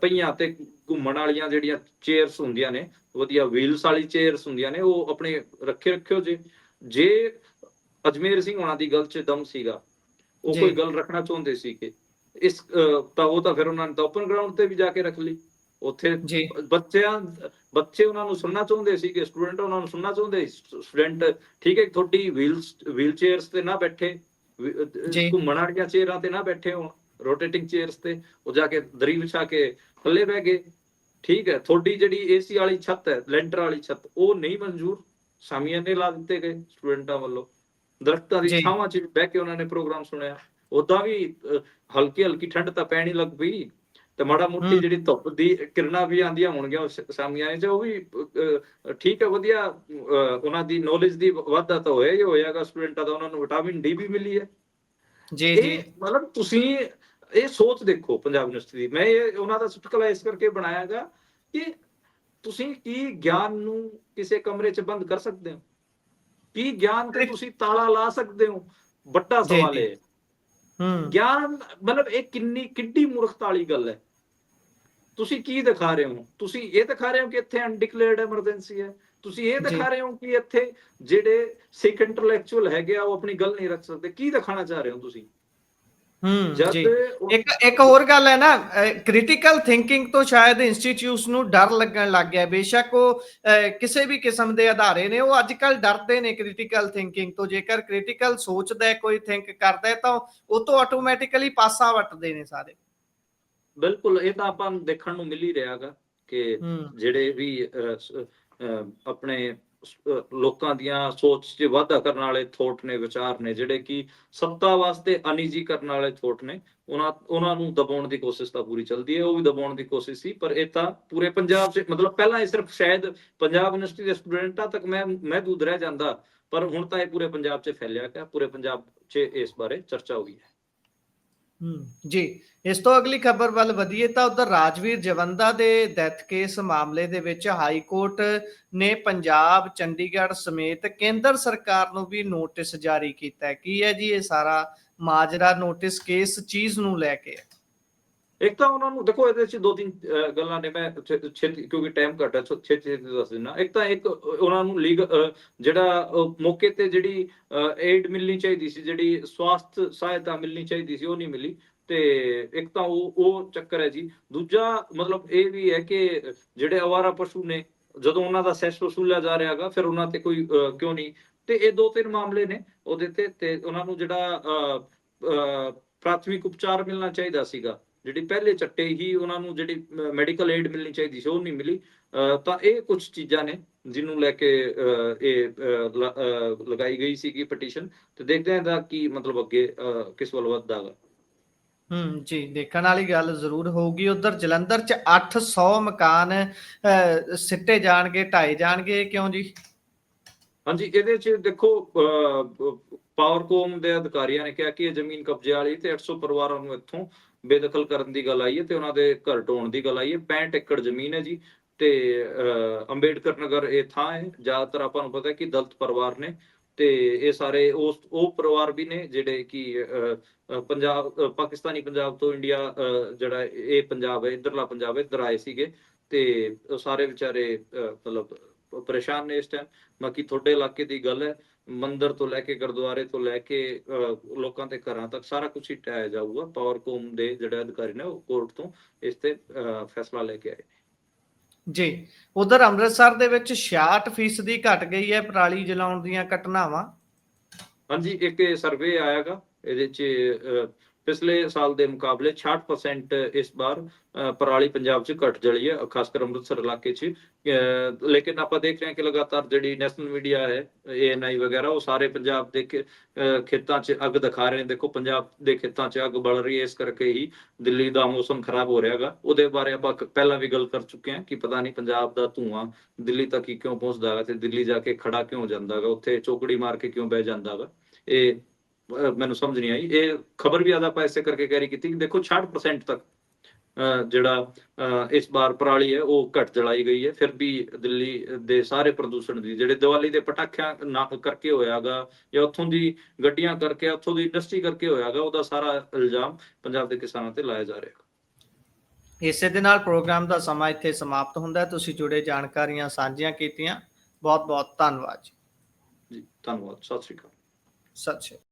ਪਹੀਆਂ ਤੇ ਘੁੰਮਣ ਵਾਲੀਆਂ ਜਿਹੜੀਆਂ ਚੇਅਰਸ ਹੁੰਦੀਆਂ ਨੇ, ਵਧੀਆ ਵੀਲਸ ਵਾਲੀ ਚੇਅਰਸ ਹੁੰਦੀਆਂ ਨੇ, ਉਹ ਆਪਣੇ ਰੱਖਿਓ ਜੇ ਅਜਮੇਰ ਸਿੰਘ ਹੋਣਾ ਦੀ ਗੱਲ 'ਚ ਦਮ ਸੀਗਾ, ਉਹ ਕੋਈ ਗੱਲ ਰੱਖਣਾ ਚਾਹੁੰਦੇ ਸੀ ਕਿ ਤਾਂ ਉਹ ਤਾਂ ਫਿਰ ਉਹਨਾਂ ਨੇ ਤਾਂ ਓਪਨ ਗਰਾਊਂਡ ਤੇ ਵੀ ਜਾ ਕੇ ਰੱਖ ਲਈ। ਉੱਥੇ ਬੱਚੇ ਉਹਨਾਂ ਨੂੰ ਸੁਣਨਾ ਚਾਹੁੰਦੇ ਸੀ ਕਿ ਸਟੂਡੈਂਟ ਉਹਨਾਂ ਨੂੰ ਸੁਣਨਾ ਚਾਹੁੰਦੇ। ਸਟੂਡੈਂਟ ਠੀਕ ਹੈ, ਤੁਹਾਡੀ ਵੀਲ ਚੇਅਰਸ ਤੇ ਨਾ ਬੈਠੇ, ਘੁੰਮਣ ਵਾਲੀਆਂ ਚੇਅਰਾਂ ਤੇ ਨਾ ਬੈਠੇ ਹੋਣ, ਰੋਟੇਟਿੰਗ ਚੇਅਰਸ ਤੇ ਉਹ ਜਾ ਕੇ ਦਰੀ ਵਿਛਾ ਕੇ ਥੱਲੇ ਬਹਿ ਗਏ। ਠੀਕ ਹੈ, ਤੁਹਾਡੀ ਜਿਹੜੀ AC ਵਾਲੀ ਛੱਤ ਹੈ, ਲੈਂਟਰ ਵਾਲੀ ਛੱਤ, ਉਹ ਨਹੀਂ ਮਨਜ਼ੂਰ, ਸਾਮੀਆਂ ਨੇ ਲਾ ਦਿੱਤੇ ਗਏ ਸਟੂਡੈਂਟਾਂ ਵੱਲੋਂ। ਦਰਖਤਾਂ ਦੀ ਛਾਵਾਂ 'ਚ ਬਹਿ ਕੇ ਉਹਨਾਂ ਨੇ ਪ੍ਰੋਗਰਾਮ ਸੁਣਿਆ। ਉਦਾਂ ਵੀ ਹਲਕੀ ਠੰਡ ਤਾਂ ਪੈਣੀ ਲੱਗ ਪਈ ਤੇ ਮਾੜਾ ਮੋਟੀ ਜਿਹੜੀ ਧੁੱਪ ਦੀ ਕਿਰਨਾਂ ਵੀ ਆਉਂਦੀਆਂ ਹੋਣਗੀਆਂ ਸਾਮੀਆਂ 'ਚ, ਉਹ ਵੀ ਠੀਕ ਹੈ, ਵਧੀਆ ਉਹਨਾਂ ਦੀ ਨੌਲੇਜ ਦੀ ਵਾਧਾ ਤਾਂ ਹੋਇਆ ਹੀ ਹੋਇਆਗਾ ਸਟੂਡੈਂਟਾਂ ਦਾ, ਉਹਨਾਂ ਨੂੰ ਵਿਟਾਮਿਨ D ਵੀ ਮਿਲੀ ਹੈ। ਇਹ ਮਤਲਬ ਤੁਸੀਂ ਇਹ ਸੋਚ ਦੇਖੋ ਪੰਜਾਬ ਯੂਨੀਵਰਸਿਟੀ ਦੀ। ਮੈਂ ਇਹ ਉਹਨਾਂ ਦਾ ਚੁਟਕਲਾ ਇਸ ਕਰਕੇ ਬਣਾਇਆਗਾ ਕਿ ਤੁਸੀਂ ਕੀ ਗਿਆਨ ਨੂੰ ਕਿਸੇ ਕਮਰੇ 'ਚ ਬੰਦ ਕਰ ਸਕਦੇ ਹੋ? ਕੀ ਗਿਆਨ ਤੇ ਤੁਸੀਂ ਤਾਲਾ ਲਾ ਸਕਦੇ ਹੋ? ਵੱਡਾ ਸਵਾਲ ਹੈ। ਗਿਆਨ ਮਤਲਬ ਇਹ ਕਿੱਡੀ ਮੂਰਖਤਾ ਵਾਲੀ ਗੱਲ ਹੈ। ਤੁਸੀਂ ਕੀ ਦਿਖਾ ਰਹੇ ਹੋ? ਤੁਸੀਂ ਇਹ ਦਿਖਾ ਰਹੇ ਹੋ ਕਿ ਇੱਥੇ ਅਨਡਿਕਲੇਅਰਡ ਐਮਰਜੈਂਸੀ ਹੈ? ਤੁਸੀਂ ਇਹ ਦਿਖਾ ਰਹੇ ਹੋ ਕਿ ਇੱਥੇ ਜਿਹੜੇ ਸਿੱਖ ਇੰਟੈਲੈਕਚੁਅਲ ਹੈਗੇ ਆ ਉਹ ਆਪਣੀ ਗੱਲ ਨਹੀਂ ਰੱਖ ਸਕਦੇ? ਕੀ ਦਿਖਾਣਾ ਚਾਹ ਰਹੇ ਹੋ ਤੁਸੀਂ? ਜਦ ਜੀ। ਇੱਕ ਹੋਰ ਗੱਲ ਹੈ ਨਾ, ਕ੍ਰਿਟੀਕਲ ਥਿੰਕਿੰਗ ਤੋਂ ਸ਼ਾਇਦ ਇੰਸਟੀਚਿਊਟਸ ਨੂੰ ਡਰ ਲੱਗਣ ਲੱਗ ਗਿਆ। ਬੇਸ਼ੱਕ ਉਹ ਕਿਸੇ ਵੀ ਕਿਸਮ ਦੇ ਅਦਾਰੇ ਨੇ, ਉਹ ਅੱਜ ਕੱਲ੍ਹ ਡਰਦੇ ਨੇ ਕ੍ਰਿਟੀਕਲ ਥਿੰਕਿੰਗ ਤੋਂ। ਜੇਕਰ ਕ੍ਰਿਟੀਕਲ ਸੋਚਦਾ ਕੋਈ, ਥਿੰਕ ਕਰਦਾ, ਤਾਂ ਉਹ ਤੋਂ ਆਟੋਮੈਟਿਕਲੀ ਪਾਸਾ ਵੱਟਦੇ ਨੇ ਸਾਰੇ। ਬਿਲਕੁਲ, ਇਹ ਤਾਂ ਆਪਾਂ ਨੂੰ ਦੇਖਣ ਨੂੰ ਮਿਲ ਹੀ ਰਿਹਾ ਗਾ ਕਿ ਜਿਹੜੇ ਵੀ ਆਪਣੇ ਲੋਕਾਂ ਦੀਆਂ ਸੋਚ 'ਚ ਵਾਧਾ ਕਰਨ ਵਾਲੇ ਥੋਟ ਨੇ, ਵਿਚਾਰ ਨੇ, ਜਿਹੜੇ ਕਿ ਸੱਤਾ ਵਾਸਤੇ ਅਨਈਜੀ ਕਰਨ ਵਾਲੇ ਥੋਟ ਨੇ, ਉਹਨਾਂ ਨੂੰ ਦਬਾਉਣ ਦੀ ਕੋਸ਼ਿਸ਼ ਤਾਂ ਪੂਰੀ ਚੱਲਦੀ ਹੈ। ਉਹ ਵੀ ਦਬਾਉਣ ਦੀ ਕੋਸ਼ਿਸ਼ ਸੀ, ਪਰ ਇਹ ਤਾਂ ਪੂਰੇ ਪੰਜਾਬ 'ਚ, ਮਤਲਬ ਪਹਿਲਾਂ ਇਹ ਸਿਰਫ ਸ਼ਾਇਦ ਪੰਜਾਬ ਯੂਨੀਵਰਸਿਟੀ ਦੇ ਸਟੂਡੈਂਟਾਂ ਤੱਕ ਮਹਿਦੂਦ ਰਹਿ ਜਾਂਦਾ, ਪਰ ਹੁਣ ਤਾਂ ਇਹ ਪੂਰੇ ਪੰਜਾਬ 'ਚ ਫੈਲਿਆ ਗਿਆ। ਪੂਰੇ ਪੰਜਾਬ 'ਚ ਇਸ ਬਾਰੇ ਚਰਚਾ ਹੋ ਗਈ ਹੈ। ਜੀ। ਇਸ ਤੋਂ ਅਗਲੀ ਖਬਰ ਵੱਲ ਵਧੀਏ ਤਾਂ ਉਧਰ ਰਾਜਵੀਰ ਜਵੰਦਾ ਦੇ ਡੈਥ ਕੇਸ ਮਾਮਲੇ ਦੇ ਵਿੱਚ ਹਾਈ ਕੋਰਟ ਨੇ ਪੰਜਾਬ, ਚੰਡੀਗੜ੍ਹ ਸਮੇਤ ਕੇਂਦਰ ਸਰਕਾਰ ਨੂੰ ਵੀ ਨੋਟਿਸ ਜਾਰੀ ਕੀਤਾ ਹੈ। ਕੀ ਹੈ ਜੀ ਇਹ ਸਾਰਾ ਮਾਜਰਾ, ਨੋਟਿਸ ਕਿਸ ਚੀਜ਼ ਨੂੰ ਲੈ ਕੇ? ਇੱਕ ਤਾਂ ਉਹਨਾਂ ਨੂੰ ਦੇਖੋ, ਇਹਦੇ 'ਚ ਦੋ ਤਿੰਨ ਗੱਲਾਂ ਨੇ, ਮੈਂ ਛੇਤੀ ਕਿਉਂਕਿ ਟਾਈਮ ਘੱਟ ਹੈ, ਛੇਤੀ ਦੱਸ ਦਿੰਦਾ। ਇੱਕ ਉਹਨਾਂ ਨੂੰ ਜਿਹੜਾ ਮੌਕੇ ਤੇ ਜਿਹੜੀ ਏਡ ਮਿਲਣੀ ਚਾਹੀਦੀ ਸੀ, ਜਿਹੜੀ ਸਵਾਸਥ ਸਹਾਇਤਾ ਮਿਲਣੀ ਚਾਹੀਦੀ ਸੀ, ਉਹ ਨਹੀਂ ਮਿਲੀ। ਤੇ ਇੱਕ ਤਾਂ ਉਹ ਚੱਕਰ ਹੈ ਜੀ। ਦੂਜਾ ਮਤਲਬ ਇਹ ਵੀ ਹੈ ਕਿ ਜਿਹੜੇ ਅਵਾਰਾ ਪਸ਼ੂ ਨੇ, ਜਦੋਂ ਉਹਨਾਂ ਦਾ ਸੈਸ ਵਸੂਲਿਆ ਜਾ ਰਿਹਾ ਹੈਗਾ, ਫਿਰ ਉਹਨਾਂ ਤੇ ਕੋਈ ਕਿਉਂ ਨਹੀਂ। ਤੇ ਇਹ ਦੋ ਤਿੰਨ ਮਾਮਲੇ ਨੇ ਉਹਦੇ ਤੇ ਉਹਨਾਂ ਨੂੰ ਜਿਹੜਾ ਪ੍ਰਾਥਮਿਕ ਉਪਚਾਰ ਮਿਲਣਾ ਚਾਹੀਦਾ ਸੀਗਾ, ਜਿਹੜੀ ਪਹਿਲੇ ਚੱਟੇ ਹੀ ਉਹਨਾਂ ਨੂੰ ਜਿਹੜੀ ਮੈਡੀਕਲ ਏਡ ਮਿਲਣੀ ਚਾਹੀਦੀ ਸੀ, ਉਹ ਨਹੀਂ ਮਿਲੀ। ਤਾਂ ਇਹ ਕੁਝ ਚੀਜ਼ਾਂ ਨੇ ਜਿਹਨੂੰ ਲੈ ਕੇ ਇਹ ਲਗਾਈ ਗਈ ਸੀਗੀ ਪਟੀਸ਼ਨ। ਤੇ ਦੇਖਦੇ ਹਾਂ ਇਹਦਾ ਕੀ ਮਤਲਬ ਅੱਗੇ ਕਿਸ ਵੱਲ ਵੱਧਦਾ ਹੈਗਾ। ਜੀ, ਦੇਖਣ ਵਾਲੀ ਗੱਲ ਜ਼ਰੂਰ ਹੋਊਗੀ। ਉਧਰ ਜਲੰਧਰ 'ਚ 800 ਮਕਾਨ ਸਿੱਟੇ ਜਾਣਗੇ, ਢਾਏ ਜਾਣਗੇ, ਕਿਉਂ ਜੀ? ਹਾਂਜੀ, ਇਹਦੇ 'ਚ ਦੇਖੋ, ਪਾਵਰਕੌਮ ਦੇ ਅਧਿਕਾਰੀਆਂ ਨੇ ਕਿਹਾ ਕਿ ਇਹ ਜ਼ਮੀਨ ਕਬਜ਼ੇ ਵਾਲੀ, ਤੇ 800 ਪਰਿਵਾਰਾਂ ਨੂੰ ਇੱਥੋਂ ਬੇਦਖਲ ਕਰਨ ਦੀ ਗੱਲ ਆਈ ਹੈ, ਤੇ ਉਹਨਾਂ ਦੇ ਘਰ ਢਾਉਣ ਦੀ ਗੱਲ ਆਈ ਹੈ। 65 ਏਕੜ ਜ਼ਮੀਨ ਹੈ ਜੀ, ਤੇ ਅੰਬੇਡਕਰ ਨਗਰ ਇਹ ਥਾਂ ਹੈ। ਜ਼ਿਆਦਾਤਰ ਆਪਾਂ ਨੂੰ ਪਤਾ ਹੈ ਕਿ ਦਲਿਤ ਪਰਿਵਾਰ ਨੇ, ਤੇ ਇਹ ਸਾਰੇ ਉਹ ਪਰਿਵਾਰ ਵੀ ਨੇ ਜਿਹੜੇ ਕਿ ਪਾਕਿਸਤਾਨੀ ਪੰਜਾਬ ਤੋਂ ਇੰਡੀਆ, ਜਿਹੜਾ ਇਹ ਪੰਜਾਬ ਹੈ, ਇੱਧਰਲਾ ਪੰਜਾਬ ਹੈ, ਇੱਧਰ ਆਏ ਸੀਗੇ। ਤੇ ਉਹ ਸਾਰੇ ਵਿਚਾਰੇ ਮਤਲਬ ਪਰੇਸ਼ਾਨ ਨੇ ਇਸ ਟਾਈਮ। ਬਾਕੀ ਤੁਹਾਡੇ ਇਲਾਕੇ ਦੀ ਗੱਲ ਹੈ, ਮੰਦਿਰ ਤੋਂ ਲੈ ਕੇ, ਗੁਰਦੁਆਰੇ ਤੋਂ ਲੈ ਕੇ ਲੋਕਾਂ ਦੇ ਘਰਾਂ ਤੱਕ ਸਾਰਾ ਕੁਝ ਹੀ ਢਾਇਆ ਜਾਊਗਾ। ਪਾਵਰਕੌਮ ਦੇ ਜਿਹੜੇ ਅਧਿਕਾਰੀ ਨੇ, ਉਹ ਕੋਰਟ ਤੋਂ ਇਸ ਤੇ ਫੈਸਲਾ ਲੈ ਕੇ ਆਏ ਜੀ। ਉਧਰ ਅੰਮ੍ਰਿਤਸਰ ਦੇ ਵਿੱਚ 66% ਘਟ ਗਈ ਹੈ ਪਰਾਲੀ ਜਲਾਉਣ ਦੀਆਂ ਘਟਨਾਵਾਂ। ਹਾਂਜੀ, ਇੱਕ ਸਰਵੇ ਆਇਆਗਾ, ਇਹਦੇ 'ਚ ਪਿਛਲੇ ਸਾਲ ਦੇ ਮੁਕਾਬਲੇ 66% ਇਸ ਵਾਰ ਪਰਾਲੀ ਪੰਜਾਬ 'ਚ ਘਟ ਜਲੀ ਹੈ, ਖਾਸ ਕਰ ਅੰਮ੍ਰਿਤਸਰ ਇਲਾਕੇ 'ਚ। ਲੇਕਿਨ ਆਪਾਂ ਦੇਖ ਰਹੇ ਹਾਂ ਕਿ ਲਗਾਤਾਰ ਜਿਹੜੀ ਨੈਸ਼ਨਲ ਮੀਡੀਆ ਹੈ, ANI ਵਗੈਰਾ, ਉਹ ਸਾਰੇ ਪੰਜਾਬ ਦੇ ਖੇਤਾਂ 'ਚ ਅੱਗ ਦਿਖਾ ਰਹੇ ਨੇ। ਦੇਖੋ, ਪੰਜਾਬ ਦੇ ਖੇਤਾਂ 'ਚ ਅੱਗ ਬਲ ਰਹੀ ਹੈ, ਇਸ ਕਰਕੇ ਹੀ ਦਿੱਲੀ ਦਾ ਮੌਸਮ ਖਰਾਬ ਹੋ ਰਿਹਾ ਹੈਗਾ। ਉਹਦੇ ਬਾਰੇ ਆਪਾਂ ਪਹਿਲਾਂ ਵੀ ਗੱਲ ਕਰ ਚੁੱਕੇ ਹਾਂ ਕਿ ਪਤਾ ਨਹੀਂ ਪੰਜਾਬ ਦਾ ਧੂੰਆਂ ਦਿੱਲੀ ਤੱਕ ਹੀ ਕਿਉਂ ਪਹੁੰਚਦਾ ਹੈਗਾ, ਤੇ ਦਿੱਲੀ ਜਾ ਕੇ ਖੜਾ ਕਿਉਂ ਜਾਂਦਾ ਹੈਗਾ, ਉੱਥੇ ਚੌਕੜੀ ਮਾਰ ਕੇ ਕਿਉਂ ਬਹਿ ਜਾਂਦਾ ਹੈਗਾ। ਇਹ ਮੈਨੂੰ ਸਮਝ ਨਹੀਂ ਆਈ। ਇਹ ਖਬਰ ਵੀ ਆਪਾਂ ਇਸੇ ਕਰਕੇ ਕੈਰੀ ਕੀਤੀ ਕਿ ਦੇਖੋ 66% ਤੱਕ ਜਿਹੜਾ ਇਸ ਵਾਰ ਪਰਾਲੀ ਹੈ ਉਹ ਘਟ ਜਲਾਈ ਗਈ ਹੈ। ਫਿਰ ਵੀ ਦਿੱਲੀ ਦੇ ਸਾਰੇ ਪ੍ਰਦੂਸ਼ਣ ਦੀ, ਜਿਹੜੇ ਦੀਵਾਲੀ ਦੇ ਪਟਾਖਿਆਂ ਨਾਲ ਕਰਕੇ ਹੋਇਆਗਾ, ਜਾਂ ਉੱਥੋਂ ਦੀ ਗੱਡੀਆਂ ਕਰਕੇ, ਉੱਥੋਂ ਦੀ ਇੰਡਸਟਰੀ ਕਰਕੇ ਹੋਇਆਗਾ, ਉਹਦਾ ਸਾਰਾ ਇਲਜ਼ਾਮ ਪੰਜਾਬ ਦੇ ਕਿਸਾਨਾਂ ਤੇ ਲਾਇਆ ਜਾ ਰਿਹਾ। ਇਸੇ ਦੇ ਨਾਲ ਪ੍ਰੋਗਰਾਮ ਦਾ ਸਮਾਂ ਇੱਥੇ ਸਮਾਪਤ ਹੁੰਦਾ। ਤੁਸੀਂ ਜੁੜੇ ਜਾਣਕਾਰੀਆਂ ਸਾਂਝੀਆਂ ਕੀਤੀਆਂ, ਬਹੁਤ ਬਹੁਤ ਧੰਨਵਾਦ ਜੀ। ਧੰਨਵਾਦ। ਸਤਿ ਸ਼੍ਰੀ ਅਕਾਲ। ਸਤਿ ਸ਼੍ਰੀ ਅਕਾਲ।